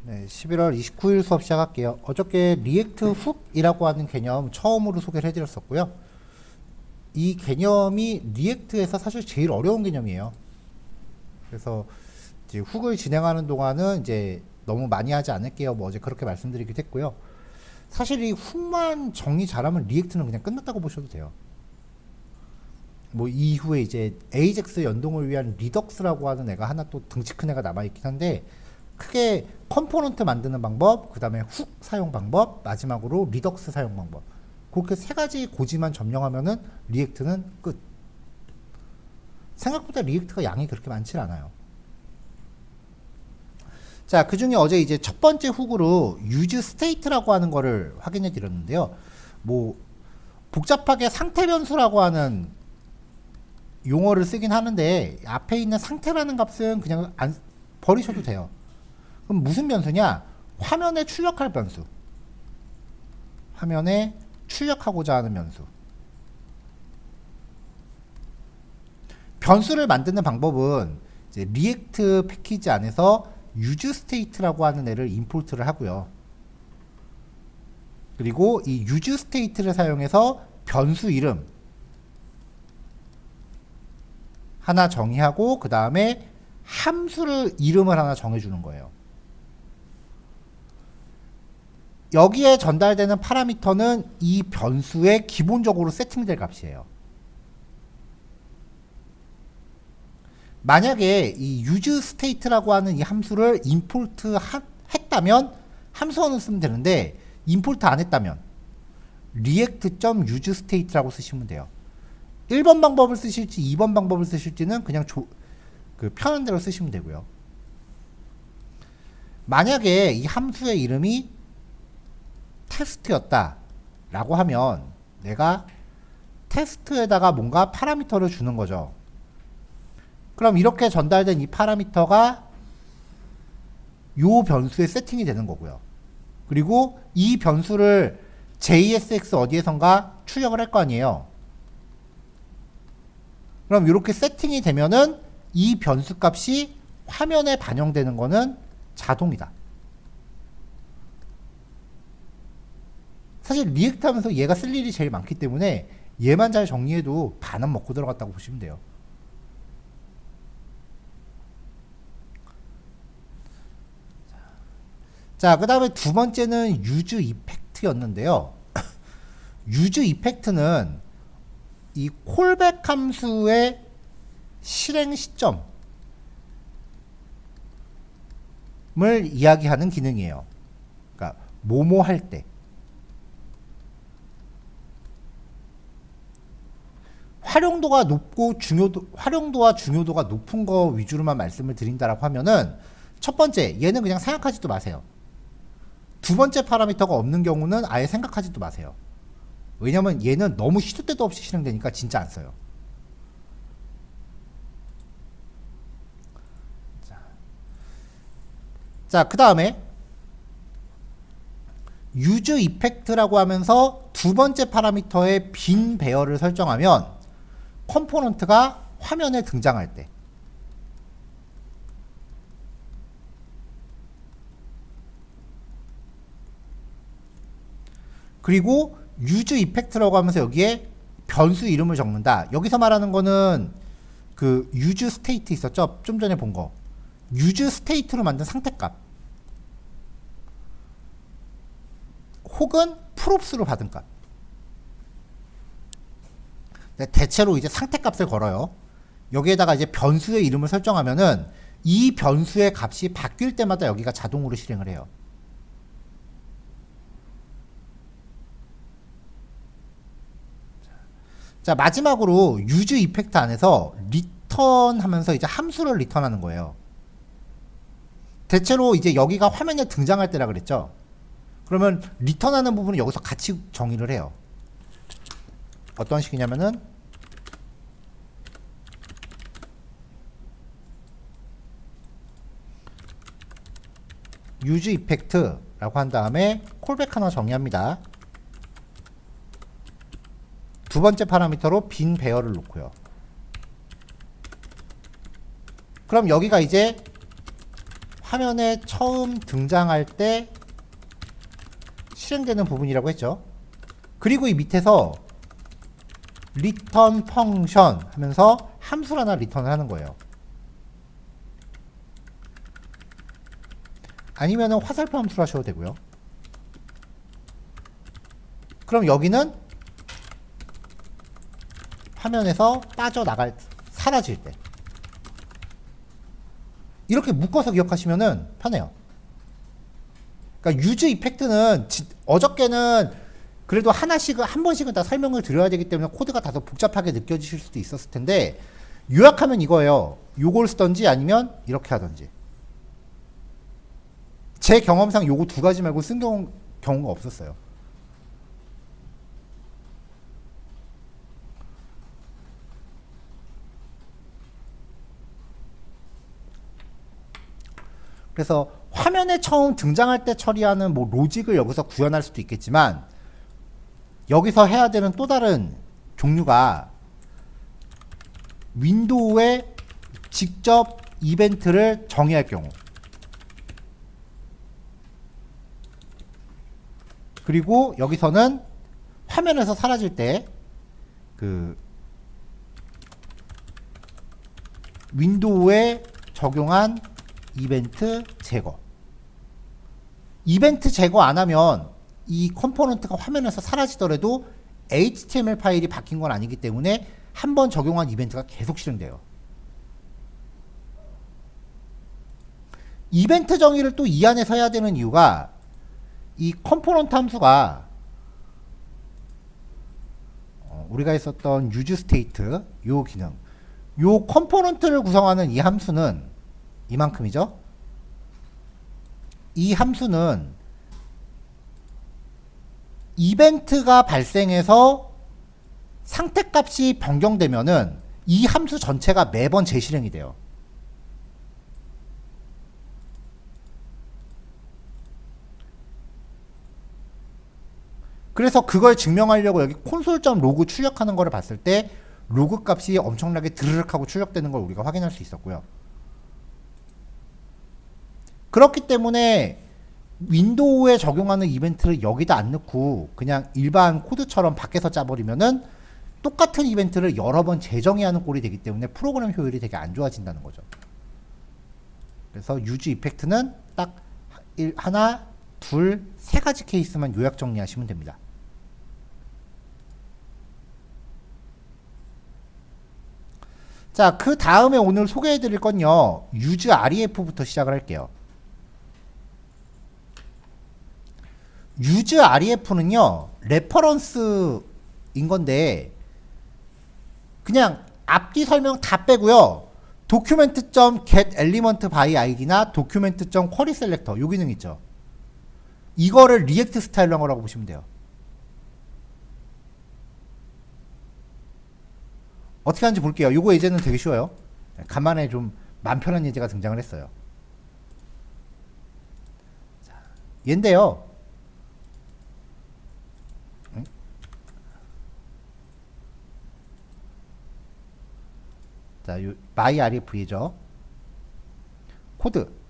네, 11월 29일 수업 시작할게요. 어저께 리액트 훅이라고 하는 개념 처음으로 소개를 해드렸었고요. 이 개념이 리액트에서 사실 제일 어려운 개념이에요. 그래서 이제 훅을 진행하는 동안은 이제 너무 많이 하지 않을게요. 뭐 어제 그렇게 말씀드리기도 했고요. 사실 이 훅만 정리 잘하면 리액트는 그냥 끝났다고 보셔도 돼요. 뭐 이후에 이제 AJAX 연동을 위한 리덕스라고 하는 애가 하나 또 덩치 큰 애가 남아있긴 한데, 크게 컴포넌트 만드는 방법, 그 다음에 훅 사용 방법, 마지막으로 리덕스 사용 방법, 그렇게 세 가지 고지만 점령하면은 리액트는 끝. 생각보다 리액트가 양이 그렇게 많지 않아요. 자, 그 중에 어제 이제 첫 번째 훅으로 use state라고 하는 거를 확인해 드렸는데요. 뭐 복잡하게 상태 변수라고 하는 용어를 쓰긴 하는데, 앞에 있는 상태라는 값은 그냥 버리셔도 돼요. 그럼 무슨 변수냐? 화면에 출력할 변수. 화면에 출력하고자 하는 변수. 변수를 만드는 방법은 이제 리액트 패키지 안에서 useState라고 하는 애를 임포트를 하고요. 그리고 이 useState를 사용해서 변수 이름 하나 정의하고, 그 다음에 함수를 이름을 하나 정해주는 거예요. 여기에 전달되는 파라미터는 이 변수에 기본적으로 세팅될 값이에요. 만약에 이 useState라고 하는 이 함수를 임포트 했다면 함수원을 쓰면 되는데, 임포트 안 했다면 react.useState라고 쓰시면 돼요. 1번 방법을 쓰실지 2번 방법을 쓰실지는 그냥 편한 대로 쓰시면 되고요. 만약에 이 함수의 이름이 테스트였다 라고 하면 내가 테스트에다가 뭔가 파라미터를 주는 거죠. 그럼 이렇게 전달된 이 파라미터가 요 변수에 세팅이 되는 거고요. 그리고 이 변수를 JSX 어디에선가 출력을 할 거 아니에요. 그럼 이렇게 세팅이 되면은 이 변수 값이 화면에 반영되는 거는 자동이다. 사실 리액트 하면서 얘가 쓸 일이 제일 많기 때문에 얘만 잘 정리해도 반은 먹고 들어갔다고 보시면 돼요. 자, 그 다음에 두 번째는 use effect였는데요. use effect는 이 콜백 함수의 실행 시점을 이야기하는 기능이에요. 그러니까 뭐뭐 할 때 활용도가 높고 활용도와 중요도가 높은 거 위주로만 말씀을 드린다라고 하면은, 첫 번째, 얘는 그냥 생각하지도 마세요. 두 번째 파라미터가 없는 경우는 아예 생각하지도 마세요. 왜냐면 얘는 너무 시도 때도 없이 실행되니까 진짜 안 써요. 자, 그 다음에 use effect라고 하면서 두 번째 파라미터의 빈 배열을 설정하면 컴포넌트가 화면에 등장할 때, 그리고 use effect라고 하면서 여기에 변수 이름을 적는다. 여기서 말하는 거는 그 use state 있었죠? 좀 전에 본 거. use state로 만든 상태값 혹은 props로 받은 값. 대체로 이제 상태값을 걸어요. 여기에다가 이제 변수의 이름을 설정하면은 이 변수의 값이 바뀔 때마다 여기가 자동으로 실행을 해요. 자, 마지막으로 use effect 안에서 return 하면서 이제 함수를 리턴하는 거예요. 대체로 이제 여기가 화면에 등장할 때라 그랬죠. 그러면 리턴하는 부분은 여기서 같이 정의를 해요. 어떤 식이냐면은 use effect라고 한 다음에 콜백 하나 정의합니다. 두 번째 파라미터로 빈 배열을 놓고요. 그럼 여기가 이제 화면에 처음 등장할 때 실행되는 부분이라고 했죠. 그리고 이 밑에서 return 펑션 하면서 함수를 하나 리턴을 하는 거예요. 아니면은 화살표 함수로 하셔도 되고요. 그럼 여기는 화면에서 빠져나갈, 사라질 때. 이렇게 묶어서 기억하시면은 편해요. 그러니까 유즈 이펙트는 어저께는 그래도 하나씩은, 한 번씩은 다 설명을 드려야 되기 때문에 코드가 다소 복잡하게 느껴지실 수도 있었을 텐데, 요약하면 이거예요. 요걸 쓰던지 아니면 이렇게 하던지. 제 경험상 요거 두 가지 말고 쓴 경우가 없었어요. 그래서 화면에 처음 등장할 때 처리하는 뭐 로직을 여기서 구현할 수도 있겠지만, 여기서 해야 되는 또 다른 종류가 윈도우에 직접 이벤트를 정의할 경우, 그리고 여기서는 화면에서 사라질 때 그 윈도우에 적용한 이벤트 제거. 이벤트 제거 안 하면 이 컴포넌트가 화면에서 사라지더라도 HTML 파일이 바뀐 건 아니기 때문에 한 번 적용한 이벤트가 계속 실행돼요. 이벤트 정의를 또 이 안에서 해야 되는 이유가, 이 컴포넌트 함수가 우리가 했었던 use state 요 기능, 요 컴포넌트를 구성하는 이 함수는 이만큼이죠. 이 함수는 이벤트가 발생해서 상태값이 변경되면은 이 함수 전체가 매번 재실행이 돼요. 그래서 그걸 증명하려고 여기 console.log 출력하는 거를 봤을 때 로그 값이 엄청나게 드르륵 하고 출력되는 걸 우리가 확인할 수 있었고요. 그렇기 때문에 윈도우에 적용하는 이벤트를 여기다 안 넣고 그냥 일반 코드처럼 밖에서 짜버리면은 똑같은 이벤트를 여러 번 재정의하는 꼴이 되기 때문에 프로그램 효율이 되게 안 좋아진다는 거죠. 그래서 유즈 이펙트는 딱 하나, 둘, 세 가지 케이스만 요약 정리하시면 됩니다. 자, 그 다음에 오늘 소개해 드릴 건요, use ref부터 시작을 할게요. use ref는요, 레퍼런스인 건데, 그냥 앞뒤 설명 다 빼고요, document.get element by id나 document.query selector 요 기능 있죠. 이거를 리액트 스타일로 한 거라고 보시면 돼요. 어떻게 하는지 볼게요. 요거 예제는 되게 쉬워요. 간만에 좀 맘 편한 예제가 등장을 했어요. 자, 얘인데요. 자, 요 myRF이죠. 코드.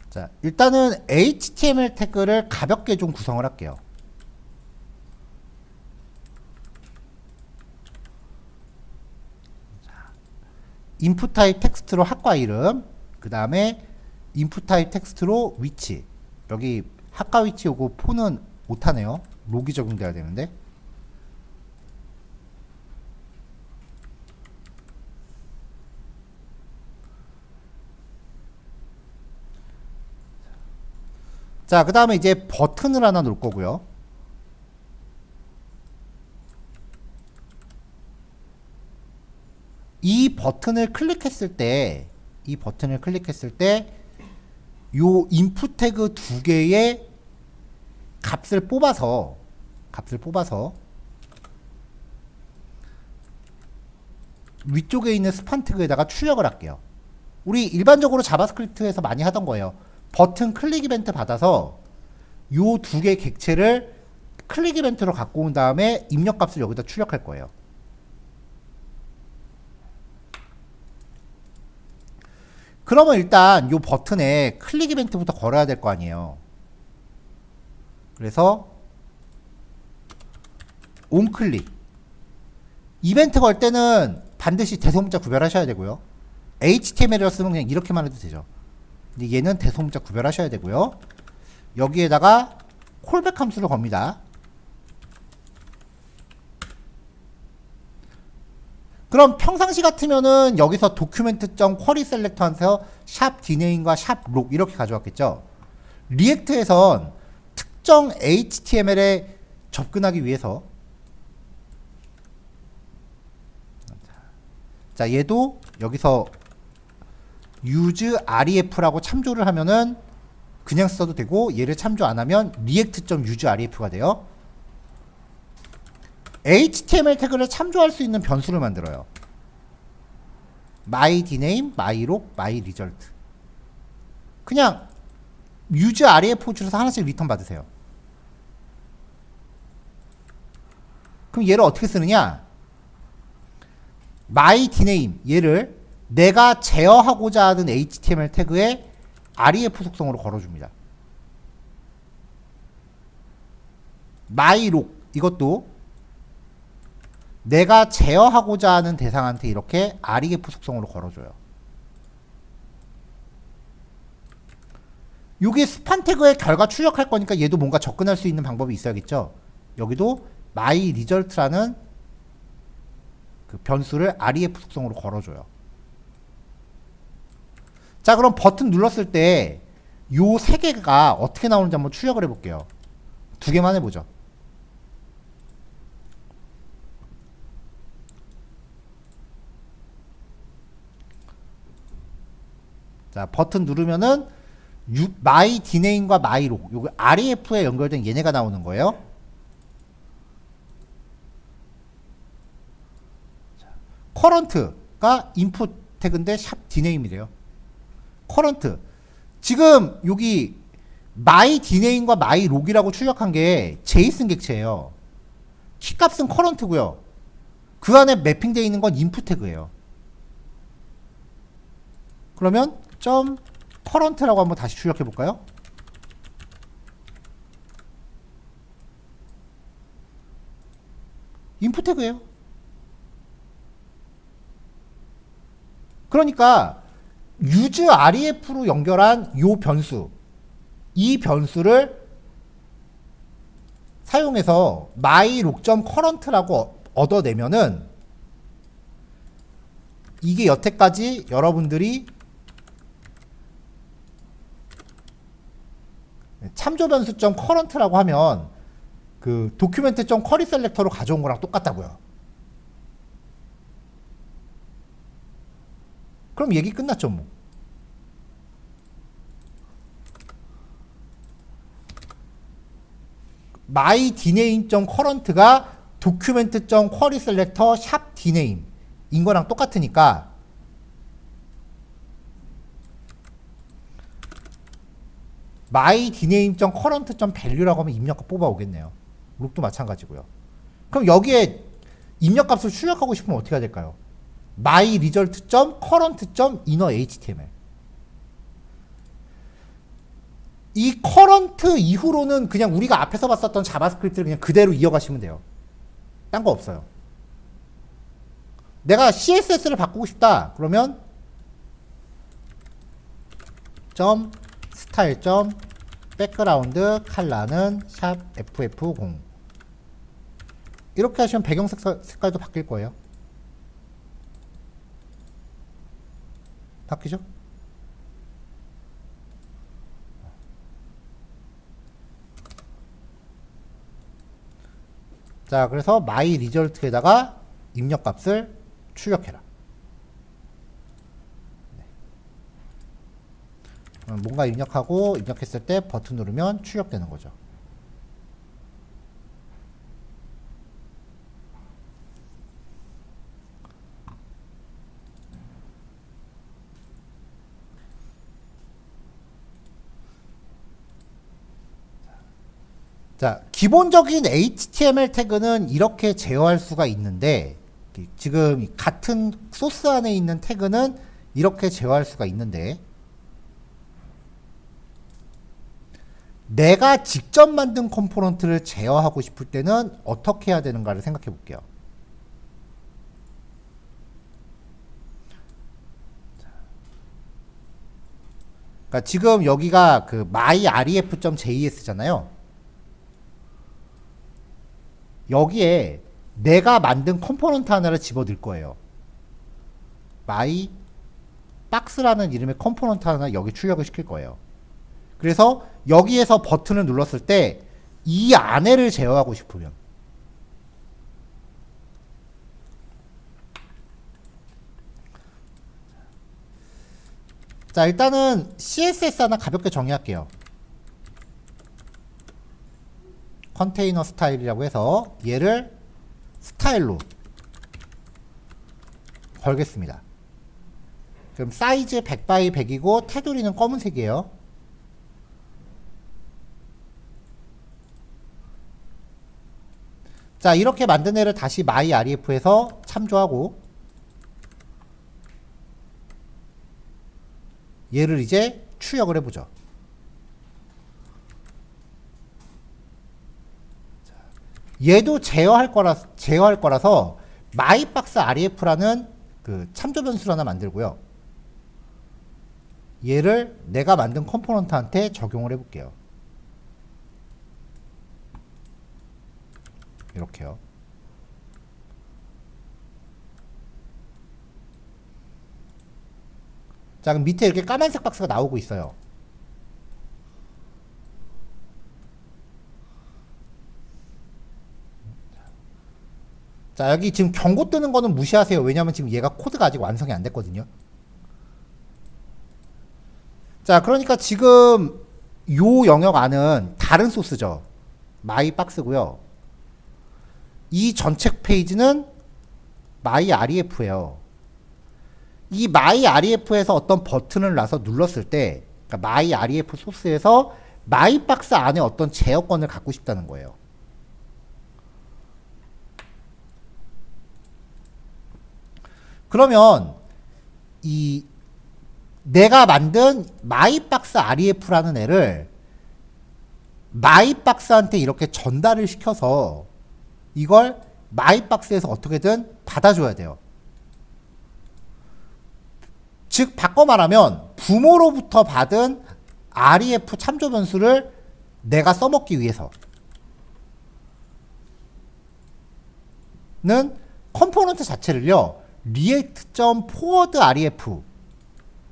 자, 일단은 HTML 태그를 가볍게 좀 구성을 할게요. 인풋 타입 텍스트로 학과 이름, 그 다음에 인풋 타입 텍스트로 위치. 여기 학과 위치 요거 폰은 못하네요. 록이 적용돼야 되는데. 자, 그 다음에 이제 버튼을 하나 놓을 거고요. 이 버튼을 클릭했을 때 이 버튼을 클릭했을 때 요 인풋 태그 두 개의 값을 뽑아서 위쪽에 있는 스판 태그에다가 출력을 할게요. 우리 일반적으로 자바스크립트에서 많이 하던 거예요. 버튼 클릭 이벤트 받아서 요 두 개의 객체를 클릭 이벤트로 갖고 온 다음에 입력값을 여기다 출력할 거예요. 그러면 일단 요 버튼에 클릭 이벤트부터 걸어야 될 거 아니에요. 그래서 온클릭 이벤트 걸 때는 반드시 대소문자 구별하셔야 되고요. HTML이라 쓰면 그냥 이렇게만 해도 되죠. 근데 얘는 대소문자 구별하셔야 되고요. 여기에다가 콜백 함수를 겁니다. 그럼 평상시 같으면은 여기서 document.query selector한테서 샵 dname과 샵 log 이렇게 가져왔겠죠. 리액트에선 특정 HTML에 접근하기 위해서 자 얘도 여기서 use ref라고 참조를 하면은 그냥 써도 되고 얘를 참조 안 하면 react.use ref가 돼요. HTML 태그를 참조할 수 있는 변수를 만들어요. my dname, my log, my result. 그냥 use ref 줄에서 하나씩 리턴 받으세요. 그럼 얘를 어떻게 쓰느냐? my dname 얘를 내가 제어하고자 하는 HTML 태그에 ref 속성으로 걸어줍니다. my log 이것도 내가 제어하고자 하는 대상한테 이렇게 ref 속성으로 걸어줘요. 여기 스판 태그에 결과 출력할 거니까 얘도 뭔가 접근할 수 있는 방법이 있어야겠죠. 여기도 my result라는 그 변수를 ref 속성으로 걸어줘요. 자 그럼 버튼 눌렀을 때 요 세 개가 어떻게 나오는지 한번 출력을 해볼게요. 두 개만 해보죠. 자 버튼 누르면은 my dname과 my log 요거 ref에 연결된 얘네가 나오는 거예요. current가 input 태그인데 샵 dname이래요. current 지금 여기 my dname과 my log이라고 출력한 게 JSON 객체예요. 키값은 current고요. 그 안에 매핑되어 있는 건 input 태그예요. 그러면 점 current라고 한번 다시 출력해 볼까요? 인풋 태그예요. 그러니까 use ref로 연결한 요 변수 이 변수를 사용해서 mylog.current라고 얻어내면은 이게 여태까지 여러분들이 참조 변수.current라고 하면 그 document.query selector로 가져온 거랑 똑같다고요. 그럼 얘기 끝났죠 뭐. my dname.current가 document.query selector 샵 dname 인 거랑 똑같으니까 my dname.current.value라고 하면 입력값 뽑아오겠네요. 룩도 마찬가지고요. 그럼 여기에 입력값을 출력하고 싶으면 어떻게 해야 될까요? my result.current.inner html 이 current 이후로는 그냥 우리가 앞에서 봤었던 자바스크립트를 그냥 그대로 이어가시면 돼요. 딴 거 없어요. 내가 CSS를 바꾸고 싶다 그러면 점 스타일 점 백그라운드 컬러는 샵 ff0 이렇게 하시면 배경 색깔도 바뀔 거예요. 바뀌죠? 자, 그래서 my result에다가 입력값을 출력해라. 네. 뭔가 입력하고 입력했을 때 버튼 누르면 출력되는 거죠. 자, 기본적인 HTML 태그는 이렇게 제어할 수가 있는데, 지금 같은 소스 안에 있는 태그는 이렇게 제어할 수가 있는데, 내가 직접 만든 컴포넌트를 제어하고 싶을 때는 어떻게 해야 되는가를 생각해 볼게요. 그러니까 지금 여기가 그 myref.js잖아요. 여기에 내가 만든 컴포넌트 하나를 집어넣을 거예요. mybox라는 이름의 컴포넌트 하나 여기 출력을 시킬 거예요. 그래서 여기에서 버튼을 눌렀을 때 이 안에를 제어하고 싶으면, 자, 일단은 CSS 하나 가볍게 정의할게요. 컨테이너 스타일이라고 해서 얘를 스타일로 걸겠습니다. 그럼 사이즈 100x100이고 테두리는 검은색이에요. 자, 이렇게 만든 애를 다시 myref에서 참조하고 얘를 이제 출력을 해보죠. 얘도 제어할 거라서 myboxref라는 그 참조 변수를 하나 만들고요. 얘를 내가 만든 컴포넌트한테 적용을 해볼게요. 이렇게요. 자, 그럼 밑에 이렇게 까만색 박스가 나오고 있어요. 자, 여기 지금 경고 뜨는 거는 무시하세요. 왜냐면 지금 얘가 코드가 아직 완성이 안 됐거든요. 자, 그러니까 지금 요 영역 안은 다른 소스죠. mybox고요. 이 전체 페이지는 myref예요. 이 myref에서 어떤 버튼을 놔서 눌렀을 때, 그러니까 myref 소스에서 mybox 안에 어떤 제어권을 갖고 싶다는 거예요. 그러면 이 내가 만든 myboxref라는 애를 mybox한테 이렇게 전달을 시켜서 이걸 mybox에서 어떻게든 받아줘야 돼요. 즉 바꿔 말하면 부모로부터 받은 ref 참조 변수를 내가 써먹기 위해서는 컴포넌트 자체를요 react.forwardref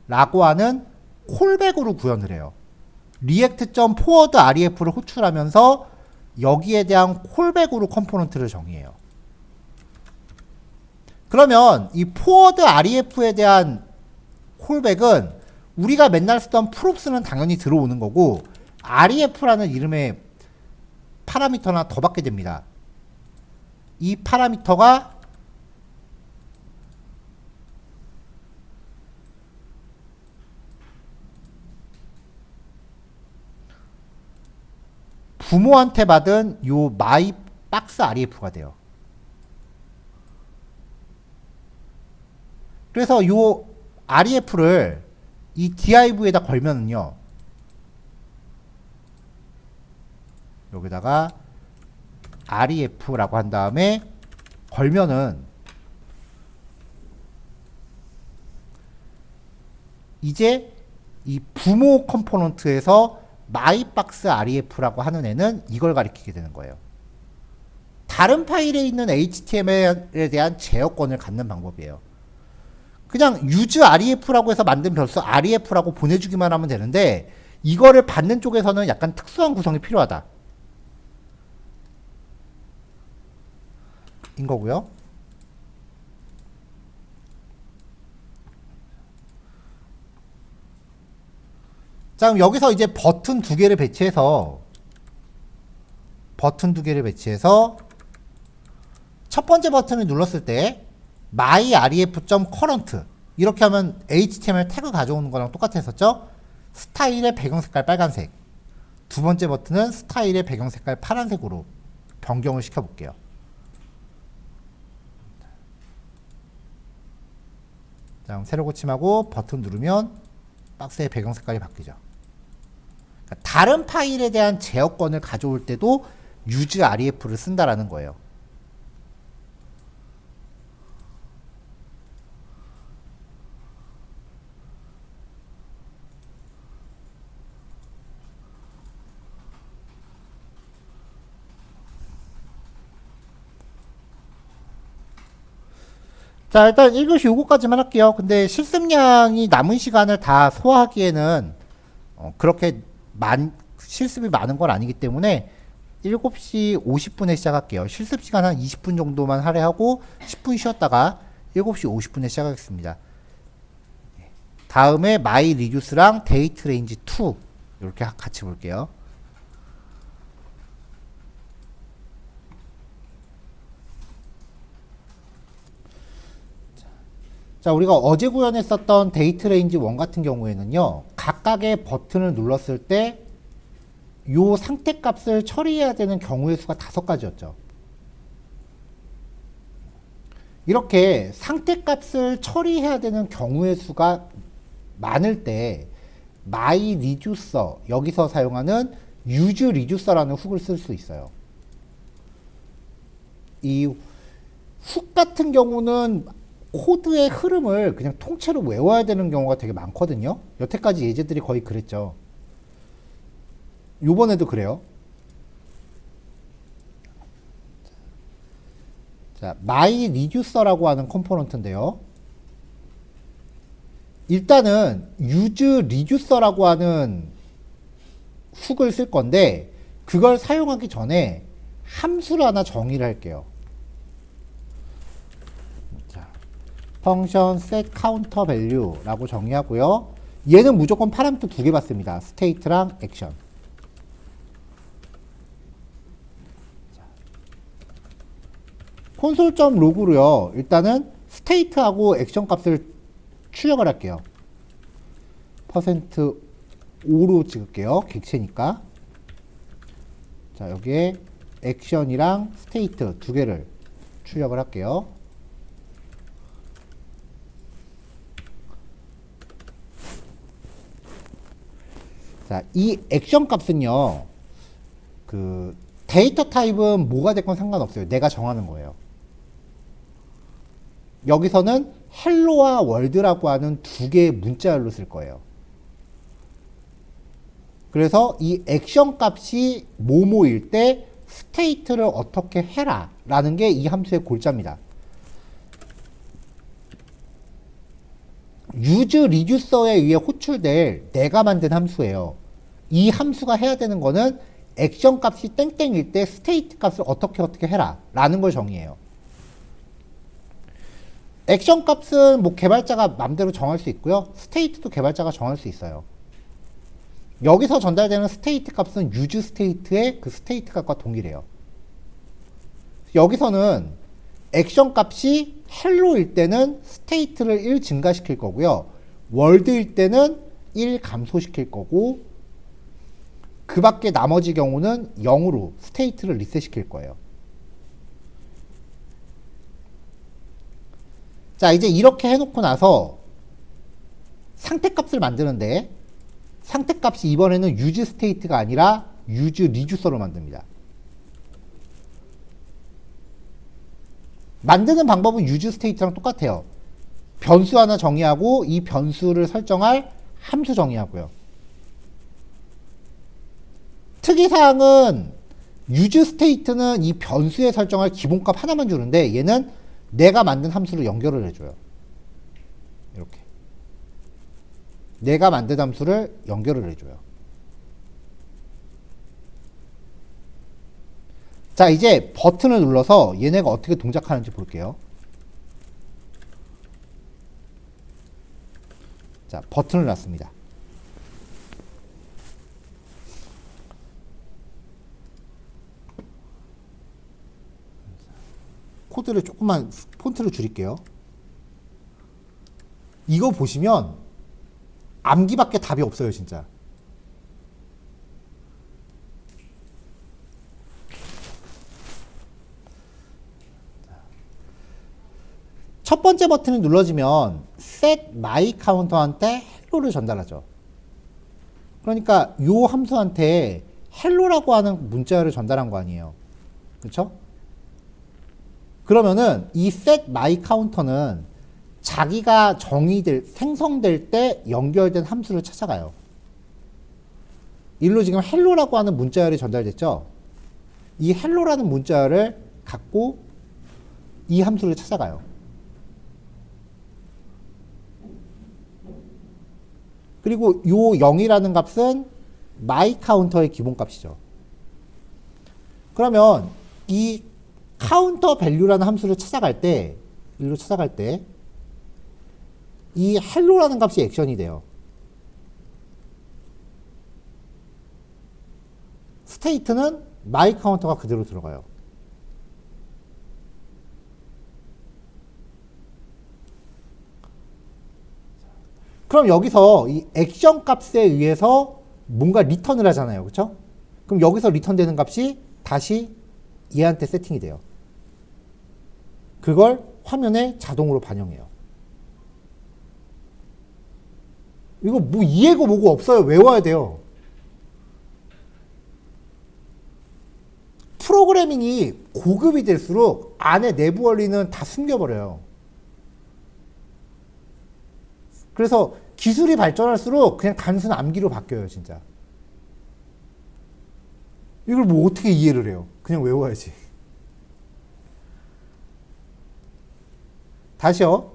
라고 하는 콜백으로 구현을 해요. react.forwardref를 호출하면서 여기에 대한 콜백으로 컴포넌트를 정의해요. 그러면 이 forwardref에 대한 콜백은 우리가 맨날 쓰던 props는 당연히 들어오는 거고 ref라는 이름의 파라미터 하나 더 받게 됩니다. 이 파라미터가 부모한테 받은 요 myboxref가 돼요. 그래서 요 ref를 이 div에다 걸면은요 여기다가 ref라고 한 다음에 걸면은 이제 이 부모 컴포넌트에서 myboxref라고 하는 애는 이걸 가리키게 되는 거예요. 다른 파일에 있는 HTML에 대한 제어권을 갖는 방법이에요. 그냥 useRef라고 해서 만든 변수 ref라고 보내주기만 하면 되는데 이거를 받는 쪽에서는 약간 특수한 구성이 필요하다. 인 거고요. 자, 그럼 여기서 이제 버튼 두 개를 배치해서 첫 번째 버튼을 눌렀을 때 myref.current 이렇게 하면 HTML 태그 가져오는 거랑 똑같았었죠? 스타일의 배경 색깔 빨간색. 두 번째 버튼은 스타일의 배경 색깔 파란색으로 변경을 시켜볼게요. 자, 그럼 세로 고침하고 버튼 누르면 박스의 배경 색깔이 바뀌죠. 그러니까 다른 파일에 대한 제어권을 가져올 때도 use ref를 쓴다라는 거예요. 자, 일단 1교시 요거까지만 할게요. 근데 실습량이 남은 시간을 다 소화하기에는 그렇게 실습이 많은 건 아니기 때문에 7시 50분에 시작할게요. 실습 시간 한 20분 정도만 할애하고 10분 쉬었다가 7시 50분에 시작하겠습니다. 다음에 my reduce랑 date range 2 이렇게 같이 볼게요. 자, 우리가 어제 구현했었던 데이트 레인지 1 같은 경우에는요, 각각의 버튼을 눌렀을 때 요 상태값을 처리해야 되는 경우의 수가 5가지였죠. 이렇게 상태값을 처리해야 되는 경우의 수가 많을 때 my reducer, 여기서 사용하는 use reducer라는 훅을 쓸 수 있어요. 이 훅 같은 경우는 코드의 흐름을 그냥 통째로 외워야 되는 경우가 되게 많거든요. 여태까지 예제들이 거의 그랬죠. 요번에도 그래요. 자, my reducer라고 하는 컴포넌트인데요. 일단은 use reducer라고 하는 훅을 쓸 건데 그걸 사용하기 전에 함수를 하나 정의를 할게요. 펑션 set counter value라고 정의하고요. 얘는 무조건 파라미터 2개 받습니다. state랑 action. console.log로요. 일단은 state하고 action 값을 출력을 할게요. %5로 찍을게요. 객체니까. 자, 여기에 action이랑 state 두 개를 출력을 할게요. 자, 이 액션 값은요, 그 데이터 타입은 뭐가 됐건 상관없어요. 내가 정하는 거예요. 여기서는 헬로와 월드라고 하는 두 개의 문자열로 쓸 거예요. 그래서 이 액션 값이 뭐뭐일 때 스테이트를 어떻게 해라 라는 게 이 함수의 골자입니다. use reducer에 의해 호출될 내가 만든 함수예요. 이 함수가 해야 되는 거는 액션 값이 땡땡일 때 스테이트 값을 어떻게 해라 라는 걸 정의해요. 액션 값은 뭐 개발자가 맘대로 정할 수 있고요. 스테이트도 개발자가 정할 수 있어요. 여기서 전달되는 스테이트 값은 use state의 그 스테이트 값과 동일해요. 여기서는 액션 값이 헬로일 때는 스테이트를 1 증가시킬 거고요. 월드일 때는 1 감소시킬 거고 그 밖에 나머지 경우는 0으로 스테이트를 리셋시킬 거예요. 자, 이제 이렇게 해놓고 나서 상태값을 만드는데 상태값이 이번에는 use state가 아니라 use reducer로 만듭니다. 만드는 방법은 use state랑 똑같아요. 변수 하나 정의하고 이 변수를 설정할 함수 정의하고요. 특이사항은 use state는 이 변수에 설정할 기본값 하나만 주는데 얘는 내가 만든 함수로 연결을 해줘요. 이렇게. 내가 만든 함수를 연결을 해줘요. 자, 이제 버튼을 눌러서 얘네가 어떻게 동작하는지 볼게요. 자, 버튼을 놨습니다. 코드를 조금만 폰트를 줄일게요. 이거 보시면 암기밖에 답이 없어요, 진짜. 첫 번째 버튼이 눌러지면 set my counter한테 헬로를 전달하죠. 그러니까 요 함수한테 헬로라고 하는 문자를 전달한 거 아니에요. 그렇죠? 그러면은 이 set my counter는 자기가 생성될 때 연결된 함수를 찾아가요. 일로 지금 헬로라고 하는 문자열이 전달됐죠. 이 헬로라는 문자열을 갖고 이 함수를 찾아가요. 그리고 요 0이라는 값은 my counter의 기본값이죠. 그러면 이 counter value라는 함수를 찾아갈 때, 일로 찾아갈 때, 이 hello라는 값이 액션이 돼요. state는 my counter가 그대로 들어가요. 그럼 여기서 이 액션 값에 의해서 뭔가 리턴을 하잖아요. 그렇죠? 그럼 여기서 리턴되는 값이 다시 얘한테 세팅이 돼요. 그걸 화면에 자동으로 반영해요. 이거 뭐 이해고 뭐고 없어요. 외워야 돼요. 프로그래밍이 고급이 될수록 안에 내부 원리는 다 숨겨버려요. 그래서 기술이 발전할수록 그냥 단순 암기로 바뀌어요, 진짜. 이걸 뭐 어떻게 이해를 해요? 그냥 외워야지. 다시요.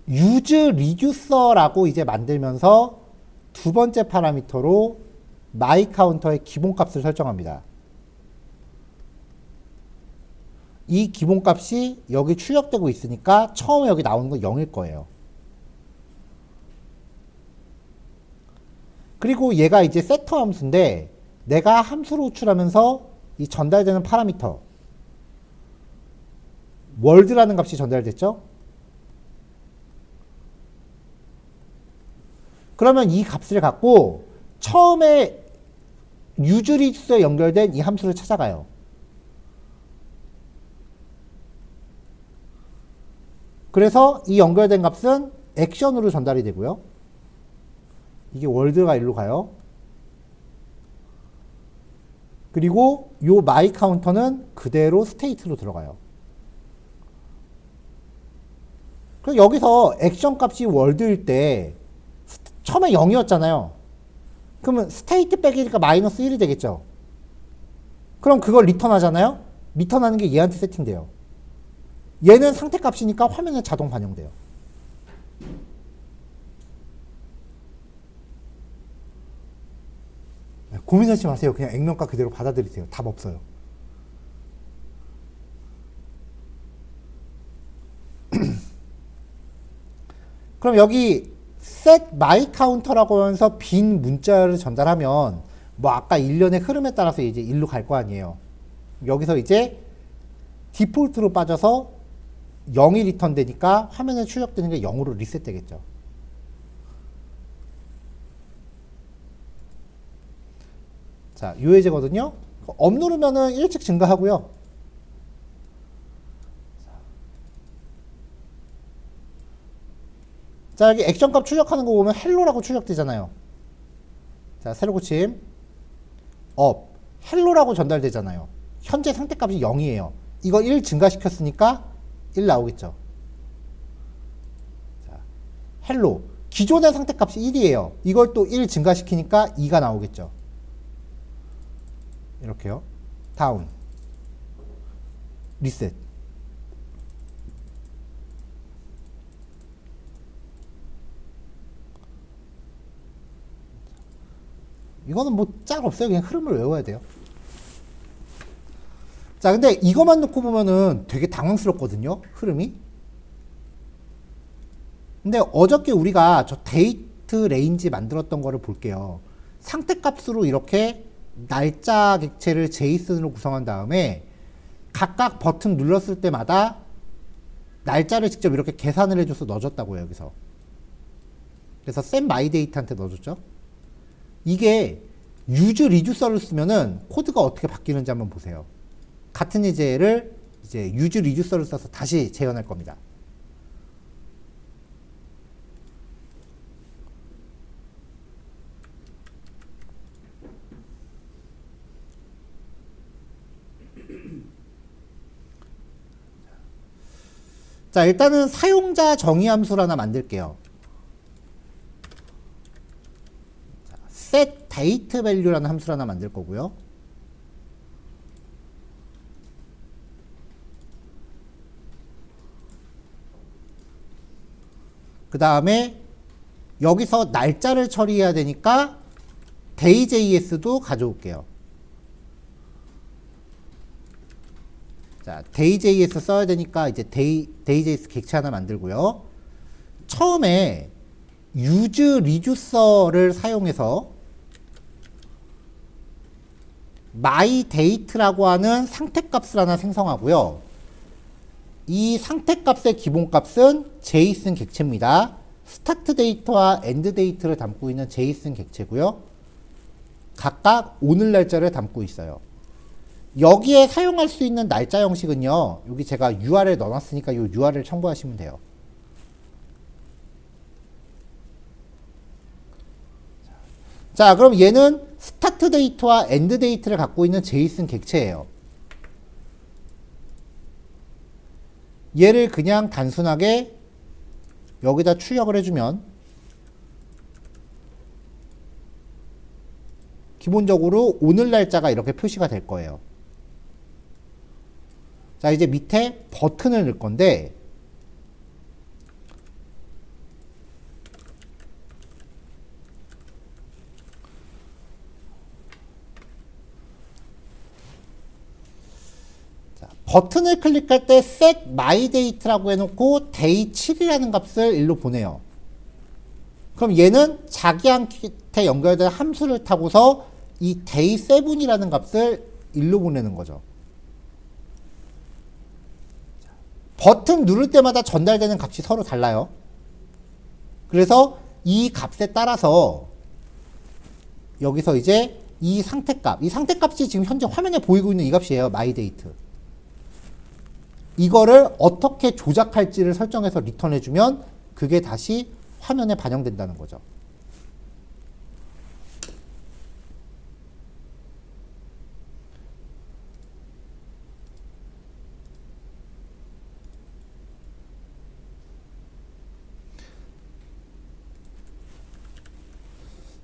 use reducer라고 이제 만들면서 두 번째 파라미터로 my counter의 기본값을 설정합니다. 이 기본값이 여기 출력되고 있으니까 처음에 여기 나오는 건 0일 거예요. 그리고 얘가 이제 세터 함수인데 내가 함수로 호출하면서 이 전달되는 파라미터 월드라는 값이 전달됐죠? 그러면 이 값을 갖고 처음에 유즈리스에 연결된 이 함수를 찾아가요. 그래서 이 연결된 값은 액션으로 전달이 되고요. 이게 월드가 일로 가요. 그리고 요 my counter는 그대로 스테이트로 들어가요. 그래서 여기서 액션 값이 월드일 때 처음에 0이었잖아요. 그러면 스테이트 백이니까 마이너스 1이 되겠죠. 그럼 그걸 리턴하잖아요. 리턴하는 게 얘한테 세팅돼요. 얘는 상태 값이니까 화면에 자동 반영돼요. 고민하지 마세요. 그냥 액면가 그대로 받아들이세요. 답 없어요. 그럼 여기 set my counter라고 하면서 빈 문자를 전달하면 뭐 아까 일련의 흐름에 따라서 이제 일로 갈 거 아니에요. 여기서 이제 디폴트로 빠져서 0이 리턴 되니까 화면에 출력되는 게 0으로 리셋 되겠죠. 자, 요 예제거든요. 업 누르면은 일찍 증가하고요. 자, 여기 액션값 출력하는 거 보면 헬로라고 출력되잖아요. 자, 새로 고침. 업. 헬로라고 전달되잖아요. 현재 상태값이 0이에요. 이거 1 증가시켰으니까 1 나오겠죠. 자, 헬로. 기존의 상태값이 1이에요. 이걸 또 1 증가시키니까 2가 나오겠죠. 이렇게요. 다운. 리셋. 이거는 뭐 짝 없어요. 그냥 흐름을 외워야 돼요. 자, 근데 이거만 놓고 보면은 되게 당황스럽거든요. 흐름이. 근데 어저께 우리가 저 데이트 레인지 만들었던 거를 볼게요. 상태 값으로 이렇게 날짜 객체를 제이슨으로 구성한 다음에 각각 버튼 눌렀을 때마다 날짜를 직접 이렇게 계산을 해줘서 넣어줬다고요, 여기서. 그래서 set my date한테 넣어줬죠. 이게 use reducer를 쓰면은 코드가 어떻게 바뀌는지 한번 보세요. 같은 예제를 이제 use reducer를 써서 다시 재현할 겁니다. 자, 일단은 사용자 정의 함수를 하나 만들게요. 자, set date value라는 함수를 하나 만들 거고요. 그 다음에 여기서 날짜를 처리해야 되니까 day.js도 가져올게요. 자, day.js 써야 되니까 이제 day.js 객체 하나 만들고요. 처음에 use reducer를 사용해서 my date라고 하는 상태값을 하나 생성하고요. 이 상태값의 기본값은 JSON 객체입니다. start date와 end date를 담고 있는 JSON 객체고요. 각각 오늘 날짜를 담고 있어요. 여기에 사용할 수 있는 날짜 형식은요. 여기 제가 URL 넣어놨으니까 이 URL 첨부하시면 돼요. 자, 그럼 얘는 start date와 end date를 갖고 있는 JSON 객체예요. 얘를 그냥 단순하게 여기다 출력을 해주면 기본적으로 오늘 날짜가 이렇게 표시가 될 거예요. 자, 이제 밑에 버튼을 넣을 건데 자, 버튼을 클릭할 때 set my date라고 해놓고 day 7이라는 값을 일로 보내요. 그럼 얘는 자기한테 연결된 함수를 타고서 이 day 7이라는 값을 일로 보내는 거죠. 버튼 누를 때마다 전달되는 값이 서로 달라요. 그래서 이 값에 따라서 여기서 이제 이 상태값이 지금 현재 화면에 보이고 있는 이 값이에요. myDate. 이거를 어떻게 조작할지를 설정해서 리턴해주면 그게 다시 화면에 반영된다는 거죠.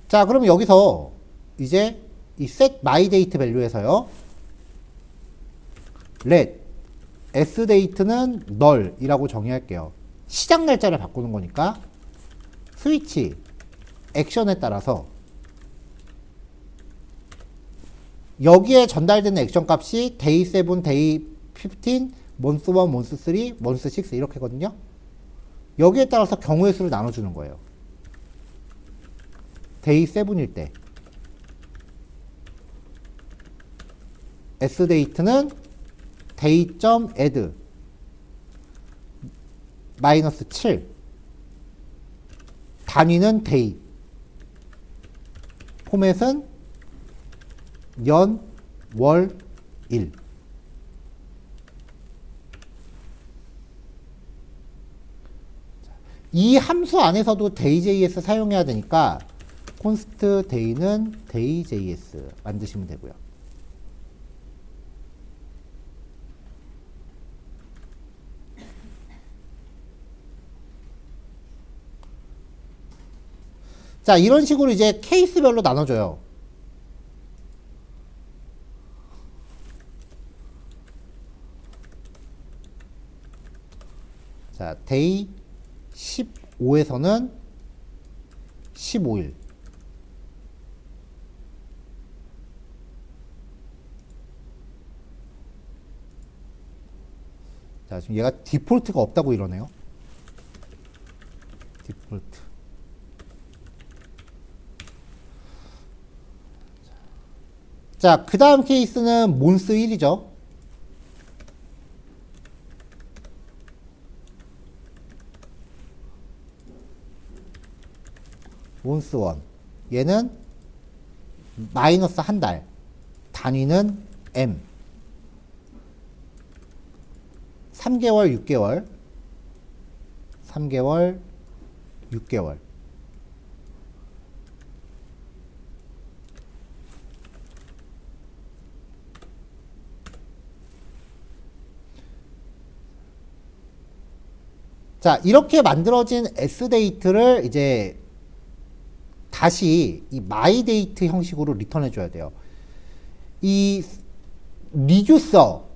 자, 그럼 여기서 이제 이 set my date value에서요. let s date는 null이라고 정의할게요. 시작 날짜를 바꾸는 거니까 스위치 액션에 따라서 여기에 전달되는 액션 값이 day 7, day 15, month 1, month 3, month 6 이렇게거든요. 여기에 따라서 경우의 수를 나눠주는 거예요. day 7일 때 sdate는 day.add 마이너스 7 단위는 day 포맷은 연, 월, 일 이 함수 안에서도 day.js 사용해야 되니까 const day는 day.js 만드시면 되고요. 자, 이런 식으로 이제 케이스별로 나눠줘요. 자, day 15에서는 15일. 자, 지금 얘가 디폴트가 없다고 이러네요. 디폴트. 자, 그 다음 케이스는 몬스1이죠. 몬스1. 얘는 마이너스 한 달. 단위는 M. 3개월, 6개월. 3개월, 6개월. 자, 이렇게 만들어진 S데이트를 이제 다시 이 마이데이트 형식으로 리턴해 줘야 돼요. 이 리듀서,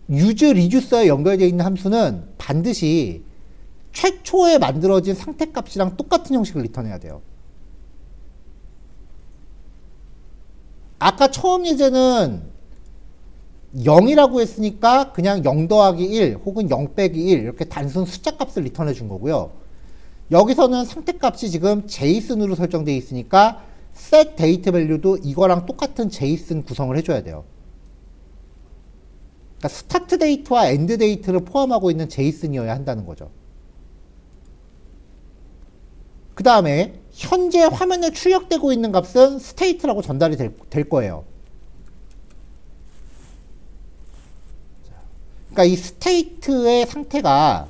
유즈 리듀서에 연결되어 있는 함수는 반드시 최초에 만들어진 상태값이랑 똑같은 형식을 리턴해야 돼요. 아까 처음 예제는 0이라고 했으니까 그냥 0 더하기 1 혹은 0 빼기 1 이렇게 단순 숫자 값을 리턴해 준 거고요. 여기서는 상태값이 지금 제이슨으로 설정되어 있으니까 set date value도 이거랑 똑같은 제이슨 구성을 해줘야 돼요. 그러니까 스타트 데이트와 엔드 데이트를 포함하고 있는 제이슨이어야 한다는 거죠. 그 다음에 현재 화면에 출력되고 있는 값은 state라고 전달이 될 거예요. 그러니까 이 state의 상태가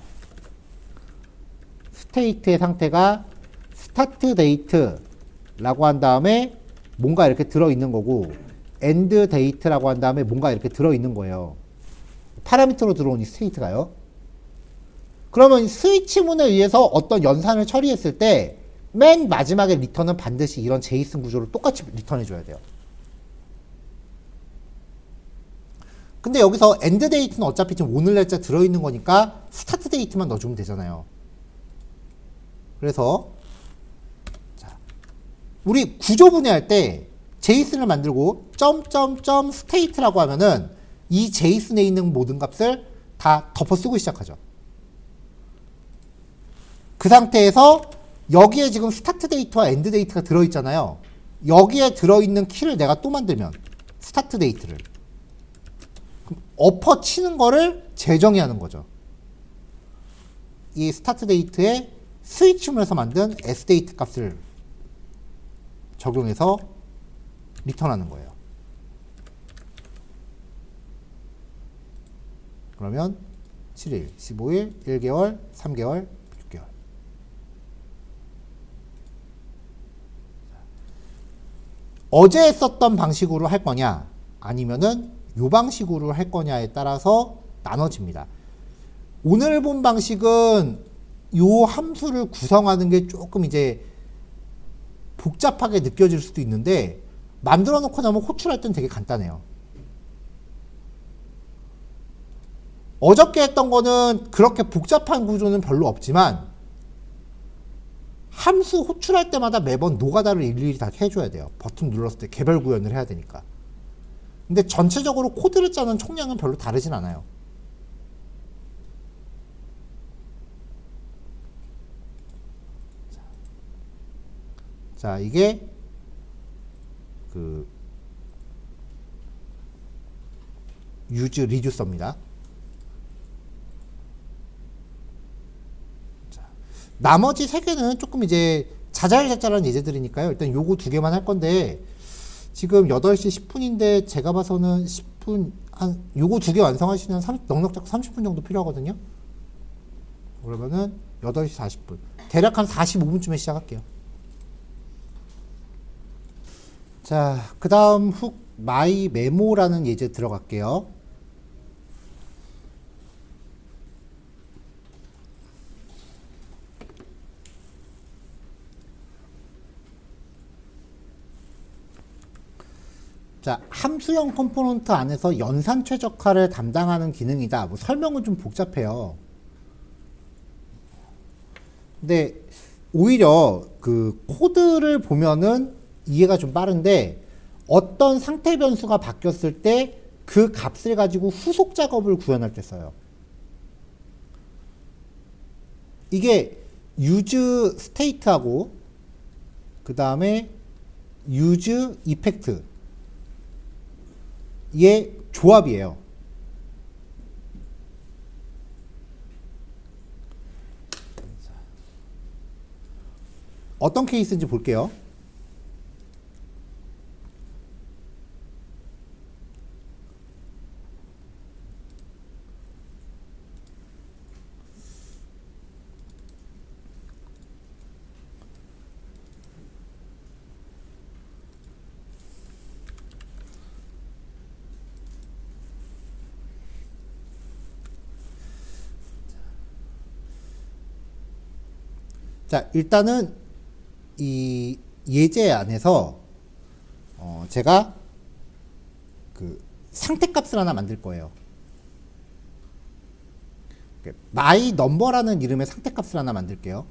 start date라고 한 다음에 뭔가 이렇게 들어있는 거고 end date라고 한 다음에 뭔가 이렇게 들어있는 거예요. 파라미터로 들어온 이 state가요. 그러면 스위치문에 의해서 어떤 연산을 처리했을 때 맨 마지막에 리턴은 반드시 이런 제이슨 구조를 똑같이 리턴해 줘야 돼요. 근데 여기서 엔드 데이트는 어차피 지금 오늘 날짜 들어있는 거니까 스타트 데이트만 넣어주면 되잖아요. 그래서 자, 우리 구조 분해할 때 제이슨을 만들고 점점점 스테이트라고 하면은 이 제이슨에 있는 모든 값을 다 덮어 쓰고 시작하죠. 그 상태에서 여기에 지금 스타트 데이트와 엔드 데이트가 들어있잖아요. 여기에 들어있는 키를 내가 또 만들면 스타트 데이트를 엎어 치는 거를 재정의 하는 거죠. 이 스타트 데이트에 스위치문에서 만든 S데이트 값을 적용해서 리턴하는 거예요. 그러면 7일, 15일, 1개월, 3개월, 6개월. 어제 썼던 방식으로 할 거냐 아니면은 요 방식으로 할 거냐에 따라서 나눠집니다. 오늘 본 방식은 요 함수를 구성하는 게 조금 이제 복잡하게 느껴질 수도 있는데 만들어 놓고 나면 호출할 땐 되게 간단해요. 어저께 했던 거는 그렇게 복잡한 구조는 별로 없지만 함수 호출할 때마다 매번 노가다를 일일이 다 해줘야 돼요. 버튼 눌렀을 때 개별 구현을 해야 되니까. 근데 전체적으로 코드를 짜는 총량은 별로 다르진 않아요. 자, 이게 그 유즈 리듀서입니다. 자, 나머지 세 개는 조금 이제 자잘자잘한 예제들이니까요. 일단 요거 두 개만 할 건데 지금 8시 10분인데 제가 봐서는 10분 요거 두 개 완성하시면 넉넉 잡고 30분 정도 필요하거든요. 그러면은 8시 40분. 대략 한 45분쯤에 시작할게요. 자, 그 다음 훅 마이 메모라는 예제 들어갈게요. 자, 함수형 컴포넌트 안에서 연산 최적화를 담당하는 기능이다. 뭐 설명은 좀 복잡해요. 근데 오히려 그 코드를 보면은 이해가 좀 빠른데 어떤 상태 변수가 바뀌었을 때 그 값을 가지고 후속 작업을 구현할 때 써요. 이게 use state하고 그 다음에 use effect 조합이에요. 어떤 케이스인지 볼게요. 자, 일단은 이 예제 안에서 제가 그 상태값을 하나 만들 거예요. my number라는 이름의 상태값을 하나 만들게요.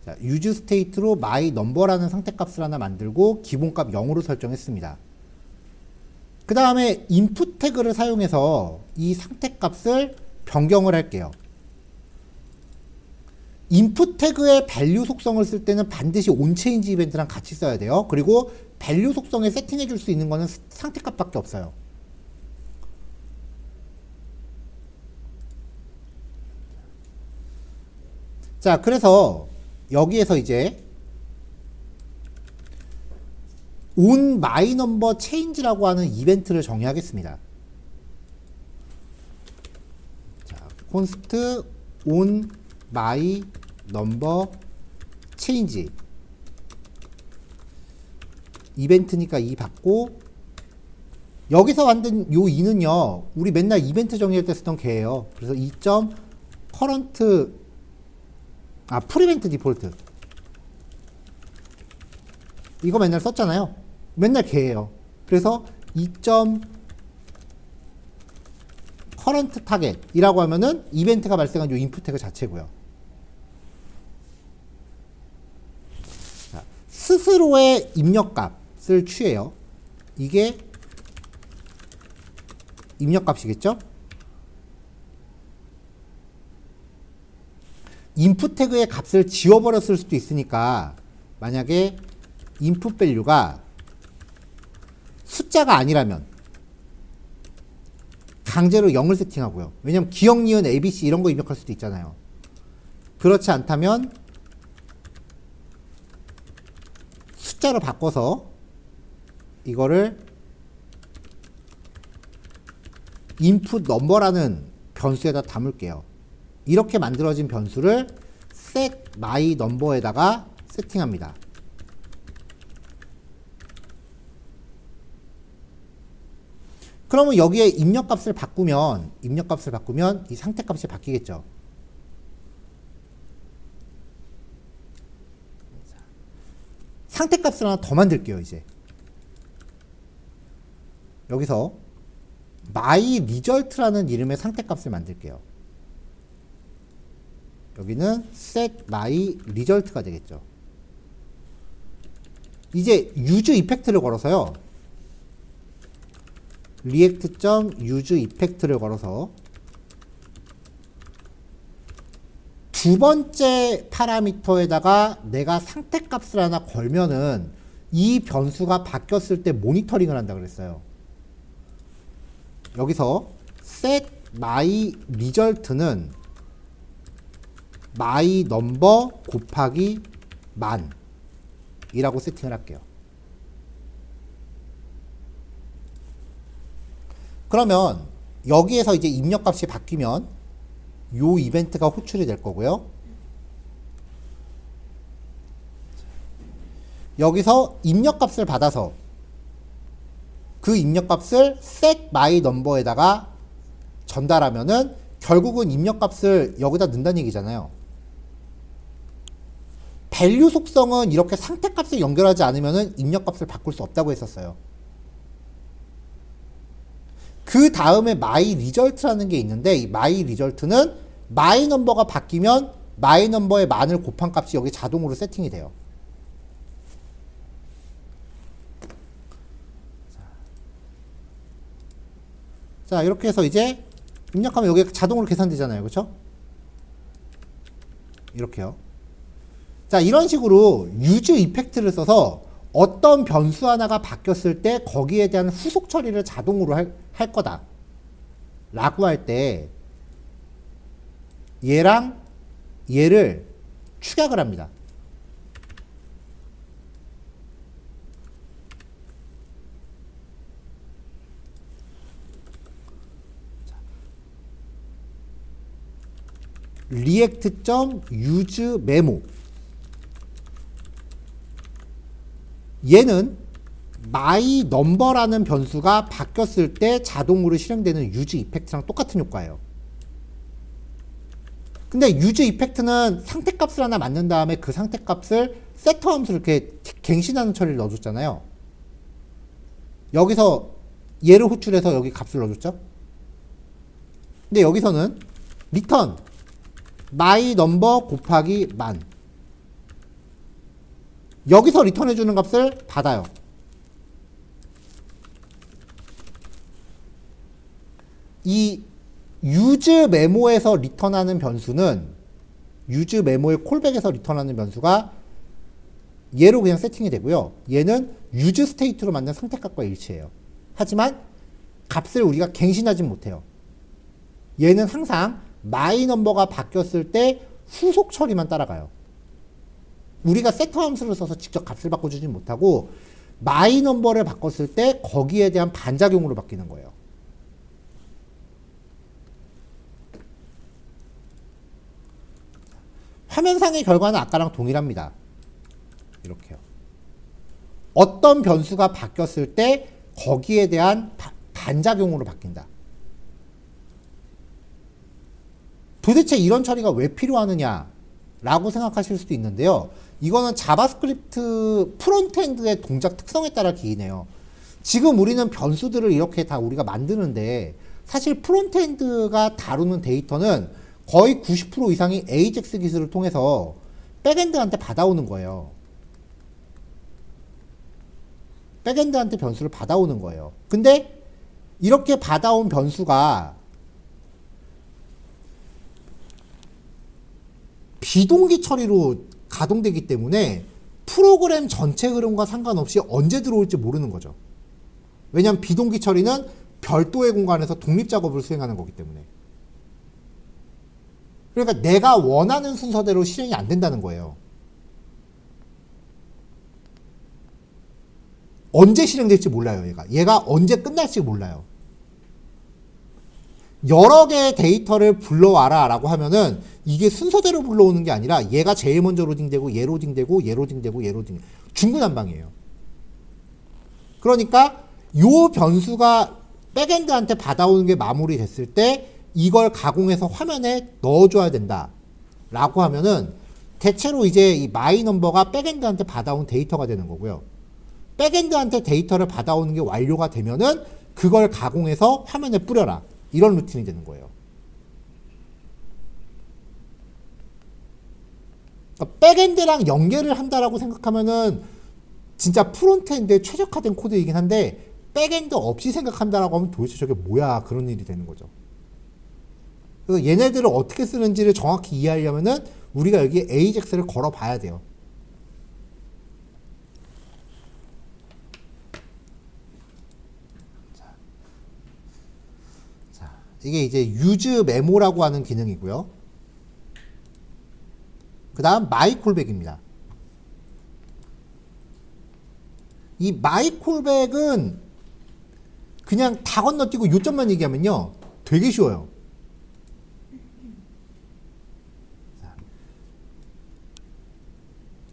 자, use state로 my number라는 상태값을 하나 만들고 기본값 0으로 설정했습니다. 그 다음에 input 태그를 사용해서 이 상태값을 변경을 할게요. input 태그의 value 속성을 쓸 때는 반드시 onChange 이벤트랑 같이 써야 돼요. 그리고 value 속성에 세팅해 줄 수 있는 거는 상태값밖에 없어요. 자, 그래서 여기에서 이제 on my number change라고 하는 이벤트를 정의하겠습니다. 자, const on my number change 이벤트니까 이 받고, 여기서 만든 요 2는요 우리 맨날 이벤트 정의할 때 쓰던 개예요. 그래서 2. current 프리벤트 디폴트 이거 맨날 썼잖아요. 맨날 개예요. 그래서 2. current target 이라고 하면은 이벤트가 발생한 요 인풋 태그 자체고요. 자, 스스로의 입력값을 취해요. 이게 입력값이겠죠? 인풋 태그의 값을 지워버렸을 수도 있으니까 만약에 input value가 숫자가 아니라면 강제로 0을 세팅하고요. 왜냐면 기억, 니은, ABC 이런 거 입력할 수도 있잖아요. 그렇지 않다면 숫자로 바꿔서 이거를 input number라는 변수에다 담을게요. 이렇게 만들어진 변수를 set my number에다가 세팅합니다. 그러면 여기에 입력값을 바꾸면 이 상태값이 바뀌겠죠. 상태값을 하나 더 만들게요. 이제 여기서 my result라는 이름의 상태값을 만들게요. 여기는 set my result가 되겠죠. 이제 use effect를 걸어서요. react.use effect를 걸어서 두 번째 파라미터에다가 내가 상태값을 하나 걸면은 이 변수가 바뀌었을 때 모니터링을 한다 그랬어요. 여기서 set my result는 my number 곱하기 만 이라고 세팅을 할게요. 그러면 여기에서 이제 입력값이 바뀌면 요 이벤트가 호출이 될 거고요. 여기서 입력값을 받아서 그 입력값을 set my number에다가 전달하면은 결국은 입력값을 여기다 넣는다는 얘기잖아요. value 속성은 이렇게 상태값을 연결하지 않으면은 입력값을 바꿀 수 없다고 했었어요. 그 다음에 my result라는 게 있는데 이 my result는 my number가 바뀌면 my number의 만을 곱한 값이 여기 자동으로 세팅이 돼요. 자, 이렇게 해서 이제 입력하면 여기 자동으로 계산되잖아요. 그렇죠? 이렇게요. 자, 이런 식으로 use effect를 써서 어떤 변수 하나가 바뀌었을 때 거기에 대한 후속 처리를 자동으로 할 거다 라고 할 때 얘랑 얘를 축약을 합니다. react.use memo 얘는 my number라는 변수가 바뀌었을 때 자동으로 실행되는 use effect랑 똑같은 효과예요. 근데 use effect는 상태값을 하나 만든 다음에 그 상태값을 세터 함수를 이렇게 갱신하는 처리를 넣어줬잖아요. 여기서 얘를 호출해서 여기 값을 넣어줬죠. 근데 여기서는 return my number 곱하기 만 여기서 리턴해주는 값을 받아요. 이 use memo에서 리턴하는 변수는 use memo의 콜백에서 리턴하는 변수가 얘로 그냥 세팅이 되고요. 얘는 use state로 만든 상태값과 일치해요. 하지만 값을 우리가 갱신하진 못해요. 얘는 항상 my number가 바뀌었을 때 후속 처리만 따라가요. 우리가 세터 함수를 써서 직접 값을 바꿔주지 못하고 my number를 바꿨을 때 거기에 대한 반작용으로 바뀌는 거예요. 화면상의 결과는 아까랑 동일합니다. 이렇게요. 어떤 변수가 바뀌었을 때 거기에 대한 반작용으로 바뀐다. 도대체 이런 처리가 왜 필요하느냐 라고 생각하실 수도 있는데요. 이거는 자바스크립트 프론트엔드의 동작 특성에 따라 기이네요. 지금 우리는 변수들을 이렇게 다 우리가 만드는데 사실 프론트엔드가 다루는 데이터는 거의 90% 이상이 AJAX 기술을 통해서 백엔드한테 받아오는 거예요. 백엔드한테 변수를 받아오는 거예요. 근데 이렇게 받아온 변수가 비동기 처리로 가동되기 때문에 프로그램 전체 흐름과 상관없이 언제 들어올지 모르는 거죠. 왜냐하면 비동기 처리는 별도의 공간에서 독립작업을 수행하는 거기 때문에. 그러니까 내가 원하는 순서대로 실행이 안 된다는 거예요. 언제 실행될지 몰라요, 얘가 언제 끝날지 몰라요. 여러 개의 데이터를 불러와라 라고 하면은 이게 순서대로 불러오는 게 아니라 얘가 제일 먼저 로딩되고 얘 로딩되고 얘 로딩되고 얘 로딩 중구난방이에요. 그러니까 요 변수가 백엔드한테 받아오는 게 마무리됐을 때 이걸 가공해서 화면에 넣어줘야 된다 라고 하면은 대체로 이제 이 my number가 백엔드한테 받아온 데이터가 되는 거고요. 백엔드한테 데이터를 받아오는 게 완료가 되면은 그걸 가공해서 화면에 뿌려라. 이런 루틴이 되는 거예요. 그러니까 백엔드랑 연계를 한다라고 생각하면은 진짜 프론트엔드에 최적화된 코드이긴 한데 백엔드 없이 생각한다라고 하면 도대체 저게 뭐야 그런 일이 되는 거죠. 그래서 얘네들을 어떻게 쓰는지를 정확히 이해하려면은 우리가 여기 AJAX를 걸어 봐야 돼요. 이게 이제 use memo라고 하는 기능이고요. 그 다음 my callback입니다. 이 my callback은 그냥 다 건너뛰고 요점만 얘기하면요. 되게 쉬워요.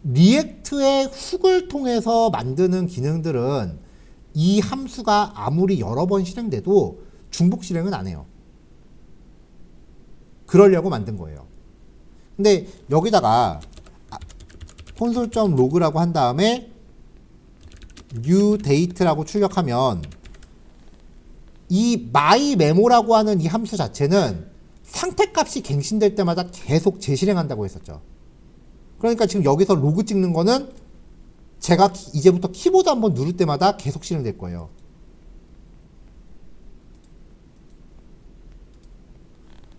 리액트의 훅을 통해서 만드는 기능들은 이 함수가 아무리 여러 번 실행돼도 중복 실행은 안 해요. 그러려고 만든 거예요. 근데 여기다가 console.log라고 한 다음에 new date라고 출력하면 이 mymemo라고 하는 이 함수 자체는 상태값이 갱신될 때마다 계속 재실행한다고 했었죠. 그러니까 지금 여기서 로그 찍는 거는 제가 이제부터 키보드 한번 누를 때마다 계속 실행될 거예요.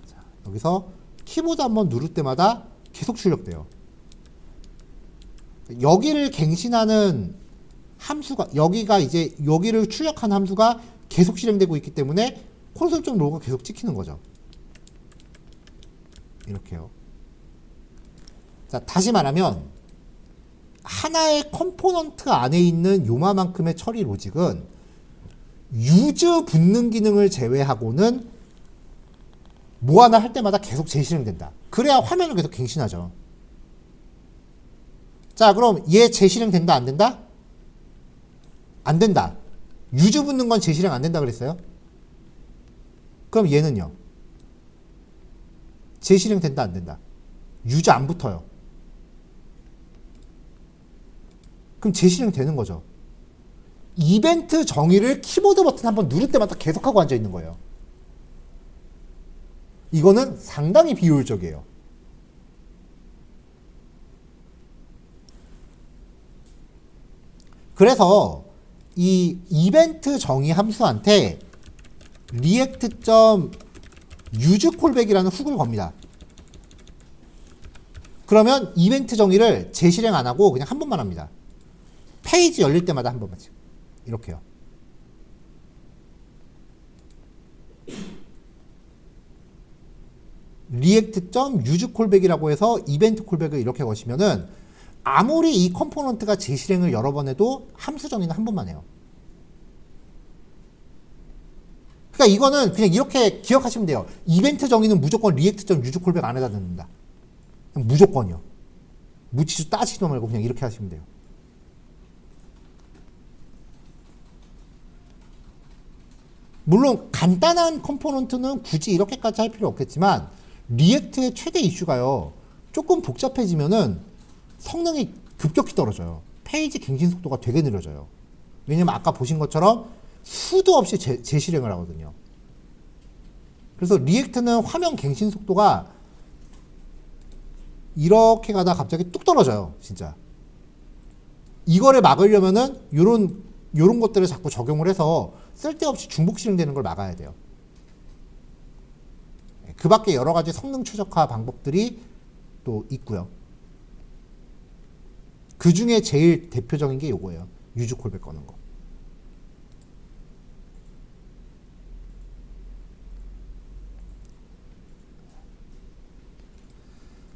자, 여기서 키보드 한번 누를 때마다 계속 출력돼요. 여기를 갱신하는 함수가 여기가 이제 여기를 출력한 함수가 계속 실행되고 있기 때문에 콘솔.로그가 로그가 계속 찍히는 거죠. 이렇게요. 자, 다시 말하면 하나의 컴포넌트 안에 있는 요만큼의 처리 로직은 유즈 붙는 기능을 제외하고는 뭐 하나 할 때마다 계속 재실행된다. 그래야 화면을 계속 갱신하죠. 자, 그럼 얘 재실행된다 안 된다? 안 된다. 유즈 붙는 건 재실행 안 된다 그랬어요? 그럼 얘는요? 재실행 된다 안 된다? 유즈 안 붙어요. 그럼 재실행 되는 거죠. 이벤트 정의를 키보드 버튼 한번 누를 때마다 계속하고 앉아 있는 거예요. 이거는 상당히 비효율적이에요. 그래서 이 이벤트 정의 함수한테 react.useCallback이라는 훅을 겁니다. 그러면 이벤트 정의를 재실행 안 하고 그냥 한 번만 합니다. 페이지 열릴 때마다 한 번만. 이렇게요. react.useCallback이라고 해서 이벤트 콜백을 이렇게 거시면은 아무리 이 컴포넌트가 재실행을 여러 번 해도 함수 정의는 한 번만 해요. 그러니까 이거는 그냥 이렇게 기억하시면 돼요. 이벤트 정의는 무조건 react.useCallback 안에다 넣는다. 무조건이요. 무치수 따지지도 말고 그냥 이렇게 하시면 돼요. 물론 간단한 컴포넌트는 굳이 이렇게까지 할 필요 없겠지만 리액트의 최대 이슈가요. 조금 복잡해지면은 성능이 급격히 떨어져요. 페이지 갱신 속도가 되게 느려져요. 왜냐면 아까 보신 것처럼 수도 없이 재실행을 하거든요. 그래서 리액트는 화면 갱신 속도가 이렇게 가다 갑자기 뚝 떨어져요. 진짜. 이거를 막으려면은 요런 것들을 자꾸 적용을 해서 쓸데없이 중복 실행되는 걸 막아야 돼요. 그 밖에 여러 가지 성능 최적화 방법들이 또 있고요. 그 중에 제일 대표적인 게 요거예요. 유즈 콜백 거는 거.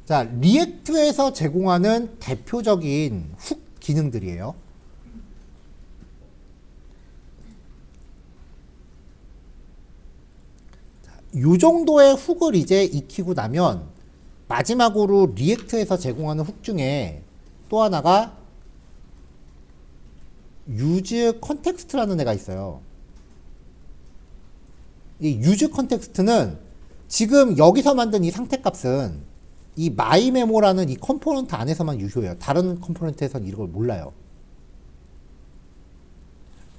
자, 리액트에서 제공하는 대표적인 훅 기능들이에요. 요 정도의 훅을 이제 익히고 나면 마지막으로 리액트에서 제공하는 훅 중에 또 하나가 use context라는 애가 있어요. 이 use context는 지금 여기서 만든 이 상태값은 이 mymemo라는 이 컴포넌트 안에서만 유효해요. 다른 컴포넌트에서는 이걸 몰라요.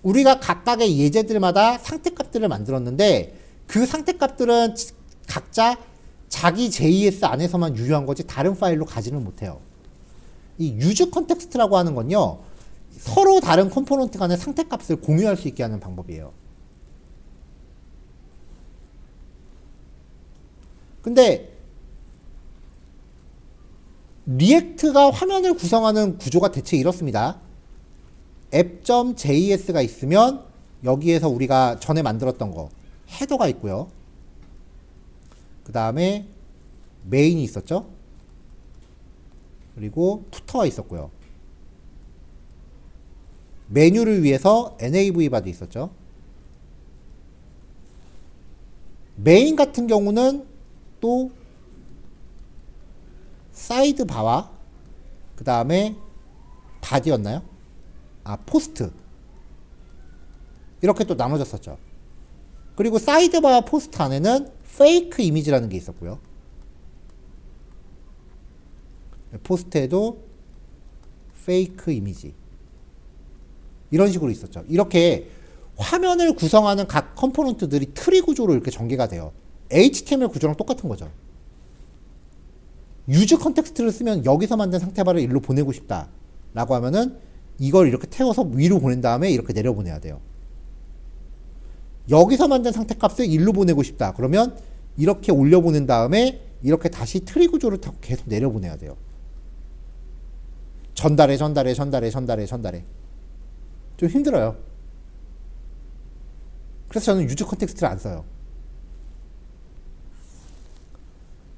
우리가 각각의 예제들마다 상태값들을 만들었는데 그 상태값들은 각자 자기 JS 안에서만 유효한 거지 다른 파일로 가지는 못해요. 이 use context라고 하는 건요. 서로 다른 컴포넌트 간의 상태값을 공유할 수 있게 하는 방법이에요. 근데 리액트가 화면을 구성하는 구조가 대체 이렇습니다. app.js가 있으면 여기에서 우리가 전에 만들었던 거 헤더가 있고요. 그 다음에 메인이 있었죠. 그리고 푸터가 있었고요. 메뉴를 위해서 nav 바도 있었죠. 메인 같은 경우는 또 사이드 바와 그 다음에 바디였나요? 아, 포스트 이렇게 또 나눠졌었죠. 그리고 사이드 바와 포스트 안에는 페이크 이미지라는 게 있었고요. 포스트에도 페이크 이미지 이런 식으로 있었죠. 이렇게 화면을 구성하는 각 컴포넌트들이 트리 구조로 이렇게 전개가 돼요. HTML 구조랑 똑같은 거죠. 유즈 컨텍스트를 쓰면 여기서 만든 상태바를 일로 보내고 싶다 라고 하면은 이걸 이렇게 태워서 위로 보낸 다음에 이렇게 내려보내야 돼요. 여기서 만든 상태값을 일로 보내고 싶다 그러면 이렇게 올려보낸 다음에 이렇게 다시 트리 구조를 타고 계속 내려보내야 돼요. 전달해. 좀 힘들어요. 그래서 저는 유즈 컨텍스트를 안 써요.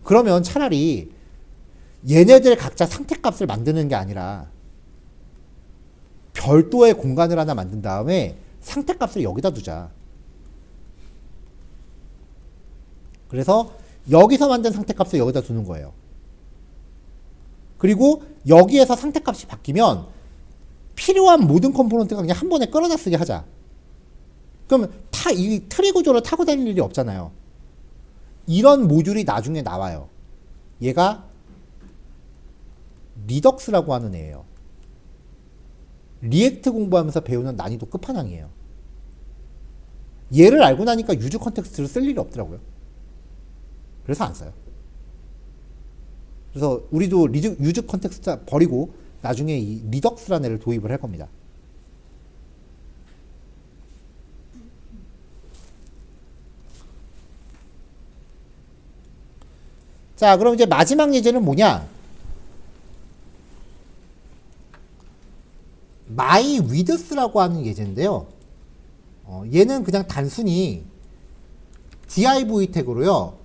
그러면 차라리 얘네들 각자 상태값을 만드는 게 아니라 별도의 공간을 하나 만든 다음에 상태값을 여기다 두자. 그래서 여기서 만든 상태값을 여기다 두는 거예요. 그리고 여기에서 상태값이 바뀌면 필요한 모든 컴포넌트가 그냥 한 번에 끌어다 쓰게 하자. 그럼 이 트리 구조를 타고 다닐 일이 없잖아요. 이런 모듈이 나중에 나와요. 얘가 리덕스라고 하는 애예요. 리액트 공부하면서 배우는 난이도 끝판왕이에요. 얘를 알고 나니까 유즈 컨텍스트를 쓸 일이 없더라고요. 그래서 안 써요. 그래서 우리도 유즈 컨텍스트 버리고 나중에 이 리덕스라는 애를 도입을 할 겁니다. 자, 그럼 이제 마지막 예제는 뭐냐? my width라고 하는 예제인데요. 얘는 그냥 단순히 div 태그로요.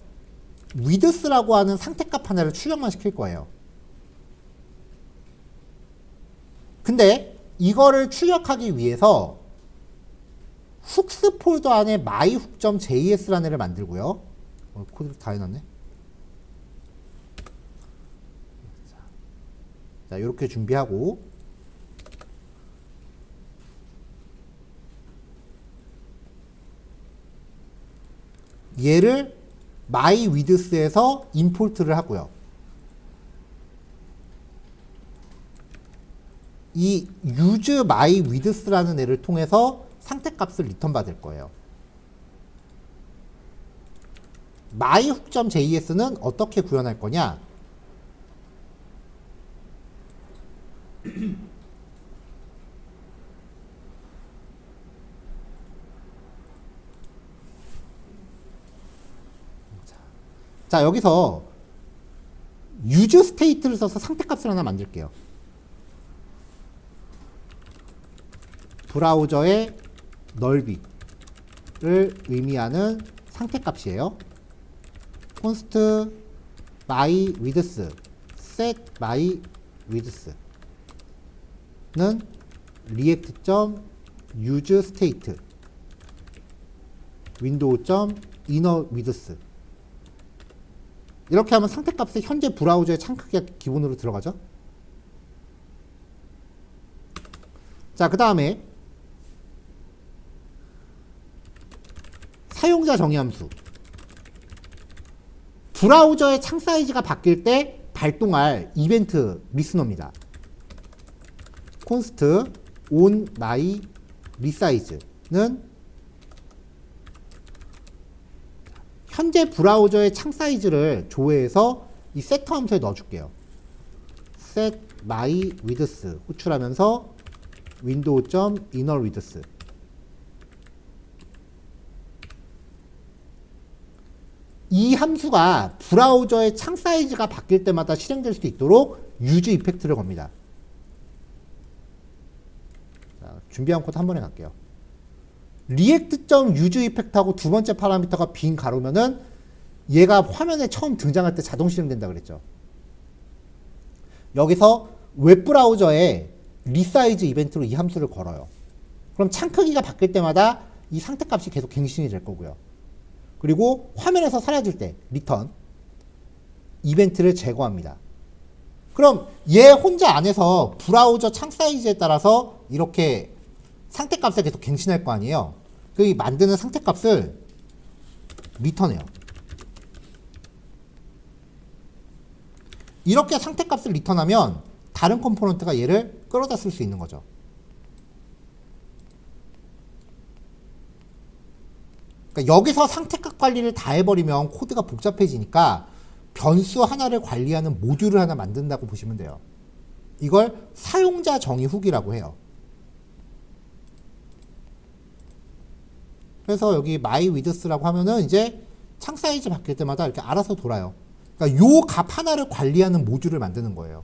width라고 하는 상태값 하나를 출력만 시킬 거예요. 근데 이거를 출력하기 위해서 훅스 폴더 안에 myhook.js라는 애를 만들고요. 코드를 다 해놨네. 자, 이렇게 준비하고 얘를 mywidth에서 임포트를 하고요. 이 use mywidth라는 애를 통해서 상태값을 리턴 받을 거예요. myhook.js는 어떻게 구현할 거냐? 자, 여기서 use state를 써서 상태값을 하나 만들게요. 브라우저의 넓이를 의미하는 상태값이에요. const mywidth set mywidth는 react.useState window.innerWidth 이렇게 하면 상태값에 현재 브라우저의 창 크기가 기본으로 들어가죠. 자, 그 다음에 사용자 정의함수. 브라우저의 창 사이즈가 바뀔 때 발동할 이벤트 리스너입니다. const on my resize는 현재 브라우저의 창 사이즈를 조회해서 이 세터 함수에 넣어줄게요. set my width 호출하면서 window.innerWidth 이 함수가 브라우저의 창 사이즈가 바뀔 때마다 실행될 수 있도록 use 이펙트를 겁니다. 자, 준비한 코드 한 번에 갈게요. react.use 이펙트하고 두 번째 파라미터가 빈 가로면은 얘가 화면에 처음 등장할 때 자동 실행된다 그랬죠. 여기서 웹브라우저에 resize 이벤트로 이 함수를 걸어요. 그럼 창 크기가 바뀔 때마다 이 상태값이 계속 갱신이 될 거고요. 그리고 화면에서 사라질 때 return 이벤트를 제거합니다. 그럼 얘 혼자 안에서 브라우저 창 사이즈에 따라서 이렇게 상태값을 계속 갱신할 거 아니에요. 그 만드는 상태값을 리턴해요. 이렇게 상태값을 리턴하면 다른 컴포넌트가 얘를 끌어다 쓸 수 있는 거죠. 그러니까 여기서 상태값 관리를 다 해버리면 코드가 복잡해지니까 변수 하나를 관리하는 모듈을 하나 만든다고 보시면 돼요. 이걸 사용자 정의 훅이라고 해요. 그래서 여기 mywidth라고 하면은 이제 창 사이즈 바뀔 때마다 이렇게 알아서 돌아요. 그러니까 요 값 하나를 관리하는 모듈을 만드는 거예요.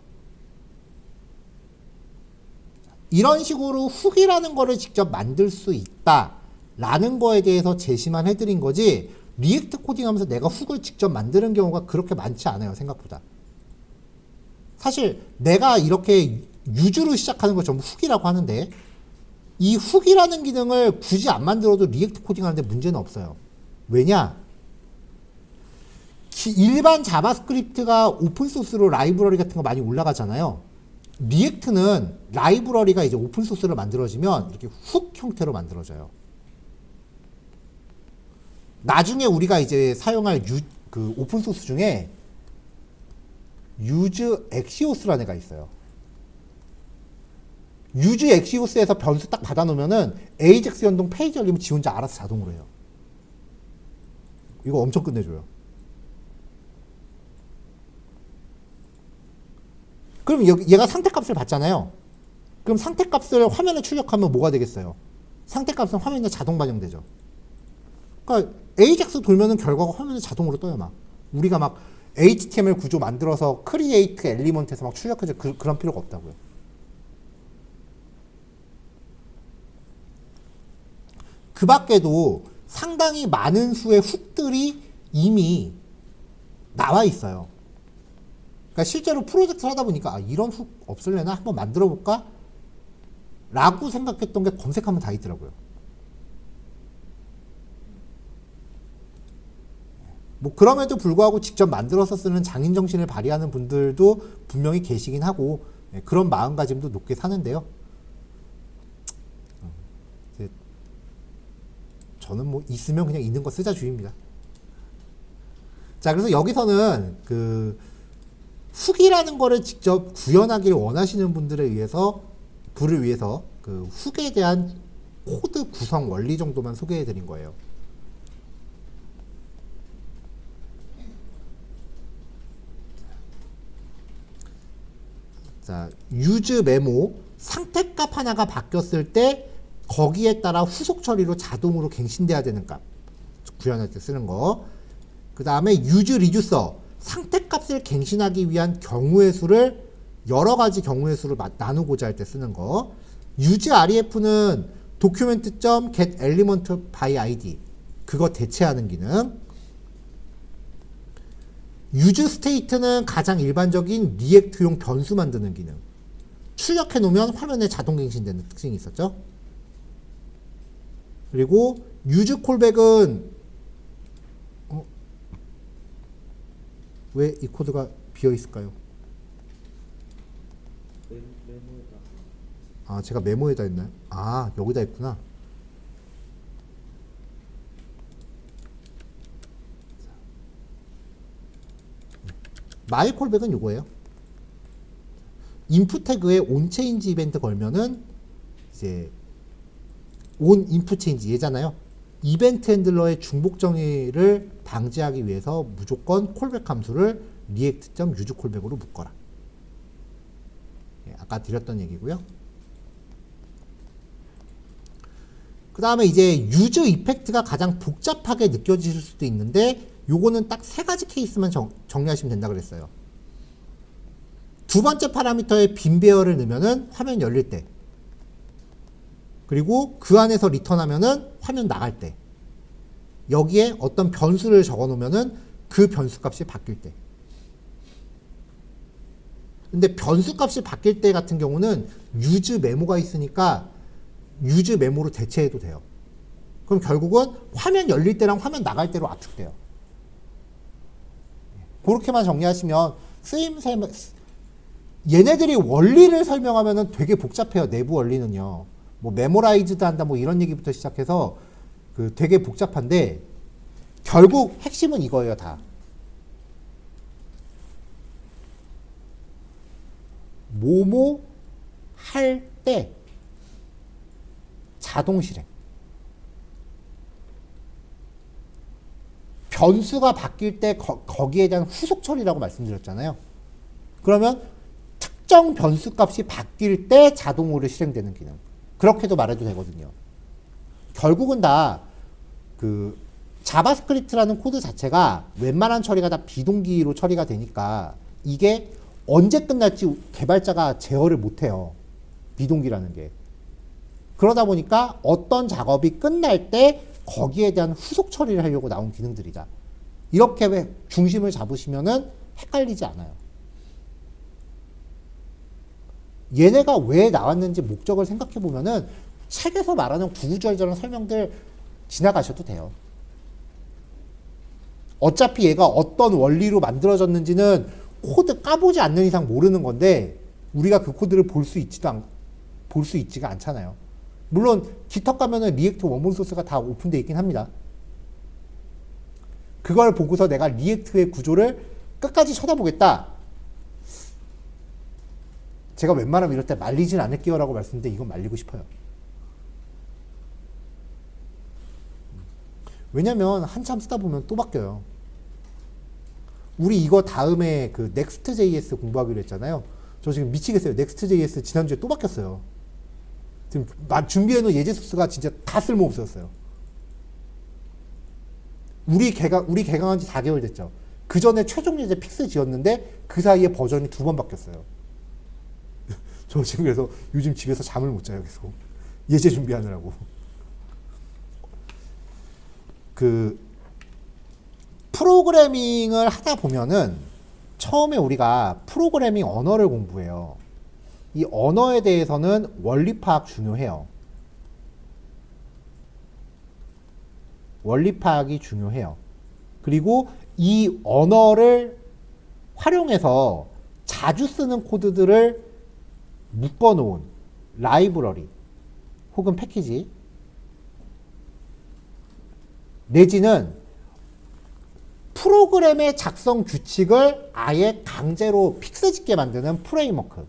이런 식으로 훅이라는 거를 직접 만들 수 있다라는 거에 대해서 제시만 해드린 거지, 리액트 코딩하면서 내가 훅을 직접 만드는 경우가 그렇게 많지 않아요, 생각보다. 사실 내가 이렇게 유주로 시작하는 걸 전부 훅이라고 하는데, 이 훅이라는 기능을 굳이 안 만들어도 리액트 코딩하는데 문제는 없어요. 왜냐? 일반 자바스크립트가 오픈소스로 라이브러리 같은 거 많이 올라가잖아요. 리액트는 라이브러리가 이제 오픈소스로 만들어지면 이렇게 훅 형태로 만들어져요. 나중에 우리가 이제 사용할 그 오픈소스 중에 유즈 엑시오스라는 애가 있어요. 유즈 엑시오스에서 변수 딱 받아놓으면은 AJAX 연동 페이지 열리면 지 혼자 알아서 자동으로 해요. 이거 엄청 끝내줘요. 그럼 얘가 상태값을 받잖아요. 그럼 상태값을 화면에 출력하면 뭐가 되겠어요? 상태값은 화면에 자동 반영되죠. 그러니까 AJAX 돌면은 결과가 화면에 자동으로 떠요. 막 우리가 막 HTML 구조 만들어서 크리에이트 엘리먼트에서 막 출력해줘, 그런 필요가 없다고요. 그 밖에도 상당히 많은 수의 훅들이 이미 나와 있어요. 그러니까 실제로 프로젝트를 하다 보니까 이런 훅 없을래나 한번 만들어 볼까? 라고 생각했던 게 검색하면 다 있더라고요. 뭐 그럼에도 불구하고 직접 만들어서 쓰는 장인정신을 발휘하는 분들도 분명히 계시긴 하고, 그런 마음가짐도 높게 사는데요. 저는 뭐 있으면 그냥 있는 거 쓰자 주의입니다. 자, 그래서 여기서는 그 훅이라는 거를 직접 구현하기를 원하시는 분들을 위해서 그 훅에 대한 코드 구성 원리 정도만 소개해 드린 거예요. 자, use 메모, 상태값 하나가 바뀌었을 때 거기에 따라 후속 처리로 자동으로 갱신돼야 되는 값 구현할 때 쓰는 거. 그 다음에 use reducer, 상태값을 갱신하기 위한 경우의 수를 여러 가지 경우의 수를 나누고자 할 때 쓰는 거. use ref는 document.get element by id, 그거 대체하는 기능. use state는 가장 일반적인 리액트용 변수 만드는 기능. 출력해 놓으면 화면에 자동 갱신되는 특징이 있었죠. 그리고 use callback은 왜 이 코드가 비어 있을까요? 아, 제가 메모에다 했나요? 아, 여기다 했구나. 마이 콜백은 요거예요. 인풋 태그에 온체인지 이벤트 걸면은 이제 온 인풋 체인지 얘잖아요. 이벤트 핸들러의 중복 정의를 방지하기 위해서 무조건 콜백 함수를 react.useCallback으로 묶어라. 아까 드렸던 얘기고요. 그 다음에 이제 유즈 이펙트가 가장 복잡하게 느껴지실 수도 있는데, 요거는 딱 세 가지 케이스만 정리하시면 된다 그랬어요. 두 번째 파라미터에 빈 배열을 넣으면은 화면 열릴 때, 그리고 그 안에서 리턴하면은 화면 나갈 때, 여기에 어떤 변수를 적어 놓으면은 그 변수 값이 바뀔 때. 근데 변수 값이 바뀔 때 같은 경우는 유즈 메모가 있으니까 유즈 메모로 대체해도 돼요. 그럼 결국은 화면 열릴 때랑 화면 나갈 때로 압축돼요. 그렇게만 정리하시면 쓰임새, 얘네들이 원리를 설명하면은 되게 복잡해요. 내부 원리는요. 뭐 메모라이즈드 한다 뭐 이런 얘기부터 시작해서 그 되게 복잡한데, 결국 핵심은 이거예요, 다. 뭐뭐 할 때 자동 실행. 변수가 바뀔 때 거기에 대한 후속 처리라고 말씀드렸잖아요. 그러면 특정 변수 값이 바뀔 때 자동으로 실행되는 기능. 그렇게도 말해도 되거든요. 결국은 다 그 자바스크립트라는 코드 자체가 웬만한 처리가 다 비동기로 처리가 되니까 이게 언제 끝날지 개발자가 제어를 못해요. 비동기라는 게. 그러다 보니까 어떤 작업이 끝날 때 거기에 대한 후속 처리를 하려고 나온 기능들이다. 이렇게 왜 중심을 잡으시면은 헷갈리지 않아요. 얘네가 왜 나왔는지 목적을 생각해 보면은 책에서 말하는 구구절절한 설명들 지나가셔도 돼요. 어차피 얘가 어떤 원리로 만들어졌는지는 코드 까보지 않는 이상 모르는 건데 우리가 그 코드를 볼 수 있지가 않잖아요. 물론 GitHub 가면은 리액트 원본 소스가 다 오픈되어 있긴 합니다. 그걸 보고서 내가 리액트의 구조를 끝까지 쳐다보겠다. 제가 웬만하면 이럴 때 말리진 않을게요 라고 말씀드렸는데 이건 말리고 싶어요. 왜냐면 한참 쓰다 보면 또 바뀌어요. 우리 이거 다음에 그 Next.js 공부하기로 했잖아요. 저 지금 미치겠어요. Next.js 지난주에 또 바뀌었어요. 지금 준비해놓은 예제 소스가 진짜 다 쓸모없었어요. 우리 개강한 지 4개월 됐죠. 그 전에 최종 예제 픽스 지었는데 그 사이에 버전이 2번 바뀌었어요. 저 지금 그래서 요즘 집에서 잠을 못 자요. 계속 예제 준비하느라고. 그 프로그래밍을 하다 보면은 처음에 우리가 프로그래밍 언어를 공부해요. 이 언어에 대해서는 원리 파악 중요해요. 원리 파악이 중요해요. 그리고 이 언어를 활용해서 자주 쓰는 코드들을 묶어놓은 라이브러리 혹은 패키지 내지는 프로그램의 작성 규칙을 아예 강제로 픽스 짓게 만드는 프레임워크.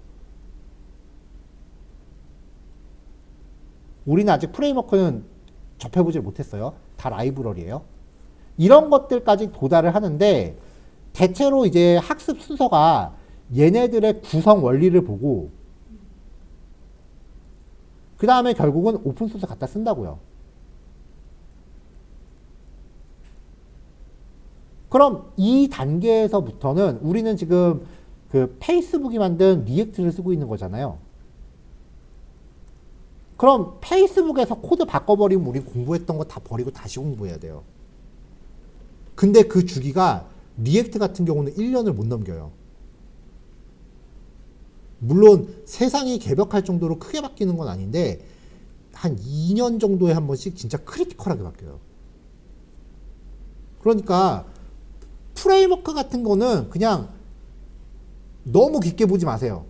우리는 아직 프레임워크는 접해보질 못했어요. 다 라이브러리예요. 이런 것들까지 도달을 하는데 대체로 이제 학습 순서가 얘네들의 구성 원리를 보고 그 다음에 결국은 오픈소스 갖다 쓴다고요. 그럼 이 단계에서부터는 우리는 지금 그 페이스북이 만든 리액트를 쓰고 있는 거잖아요. 그럼 페이스북에서 코드 바꿔버리면 우리 공부했던 거 다 버리고 다시 공부해야 돼요. 근데 그 주기가 리액트 같은 경우는 1년을 못 넘겨요. 물론 세상이 개벽할 정도로 크게 바뀌는 건 아닌데 한 2년 정도에 한 번씩 진짜 크리티컬하게 바뀌어요. 그러니까 프레임워크 같은 거는 그냥 너무 깊게 보지 마세요.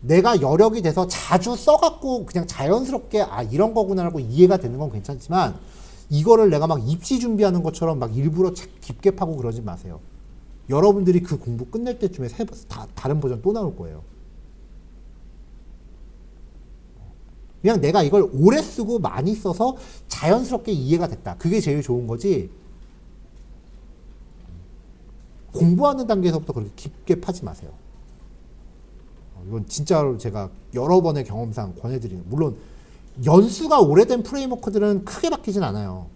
내가 여력이 돼서 자주 써갖고 그냥 자연스럽게 아 이런 거구나라고 이해가 되는 건 괜찮지만 이거를 내가 막 입시 준비하는 것처럼 막 일부러 깊게 파고 그러지 마세요. 여러분들이 그 공부 끝낼 때쯤에 다른 버전 또 나올 거예요. 그냥 내가 이걸 오래 쓰고 많이 써서 자연스럽게 이해가 됐다. 그게 제일 좋은 거지. 공부하는 단계에서부터 그렇게 깊게 파지 마세요. 이건 진짜로 제가 여러 번의 경험상 권해드리는. 물론 연수가 오래된 프레임워크들은 크게 바뀌진 않아요.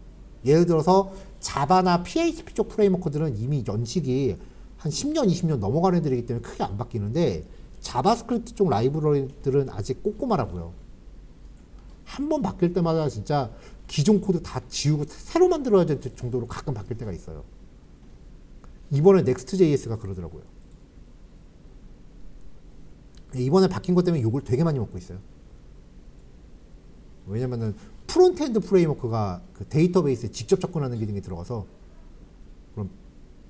예를 들어서 자바나 PHP 쪽 프레임워크들은 이미 연식이 한 10년, 20년 넘어가는 애들이기 때문에 크게 안 바뀌는데 자바스크립트 쪽 라이브러리들은 아직 꼼꼼하라고요. 한 번 바뀔 때마다 진짜 기존 코드 다 지우고 새로 만들어야 될 정도로 가끔 바뀔 때가 있어요. 이번에 Next.js가 그러더라고요. 이번에 바뀐 것 때문에 욕을 되게 많이 먹고 있어요. 왜냐면은 프론트엔드 프레임워크가 그 데이터베이스에 직접 접근하는 기능이 들어가서 그럼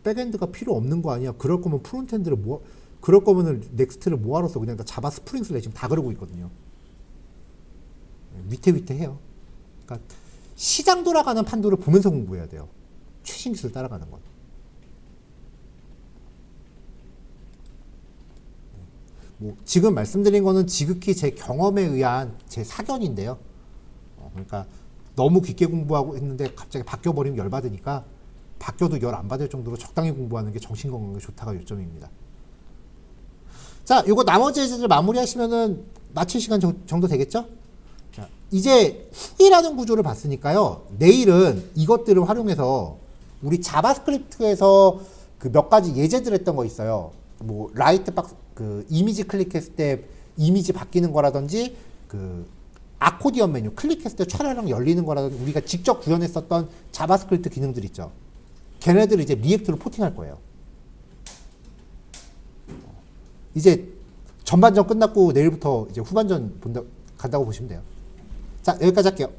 백엔드가 필요 없는 거 아니야? 그럴 거면 프론트엔드를 그럴 거면은 넥스트를 뭐하러 써? 그냥 다 자바 스프링 슬래 지금 다 그러고 있거든요. 위태위태해요. 그러니까 시장 돌아가는 판도를 보면서 공부해야 돼요. 최신 기술 따라가는 건. 뭐 지금 말씀드린 거는 지극히 제 경험에 의한 제 사견인데요. 그러니까 너무 깊게 공부하고 했는데 갑자기 바뀌어버리면 열받으니까 바뀌어도 열 안 받을 정도로 적당히 공부하는 게 정신건강에 좋다가 요점입니다. 자, 요거 나머지 예제들 마무리하시면은 마칠 시간 정도 되겠죠? 자, 이제 훅이라는 구조를 봤으니까요. 내일은 이것들을 활용해서 우리 자바스크립트에서 그 몇 가지 예제들 했던 거 있어요. 뭐 라이트 박스 그 이미지 클릭했을 때 이미지 바뀌는 거라든지 그 아코디언 메뉴 클릭했을 때 촤라랑 열리는 거라든지 우리가 직접 구현했었던 자바스크립트 기능들 있죠. 걔네들을 이제 리액트로 포팅할 거예요. 이제 전반전 끝났고 내일부터 이제 후반전 간다고 보시면 돼요. 자, 여기까지 할게요.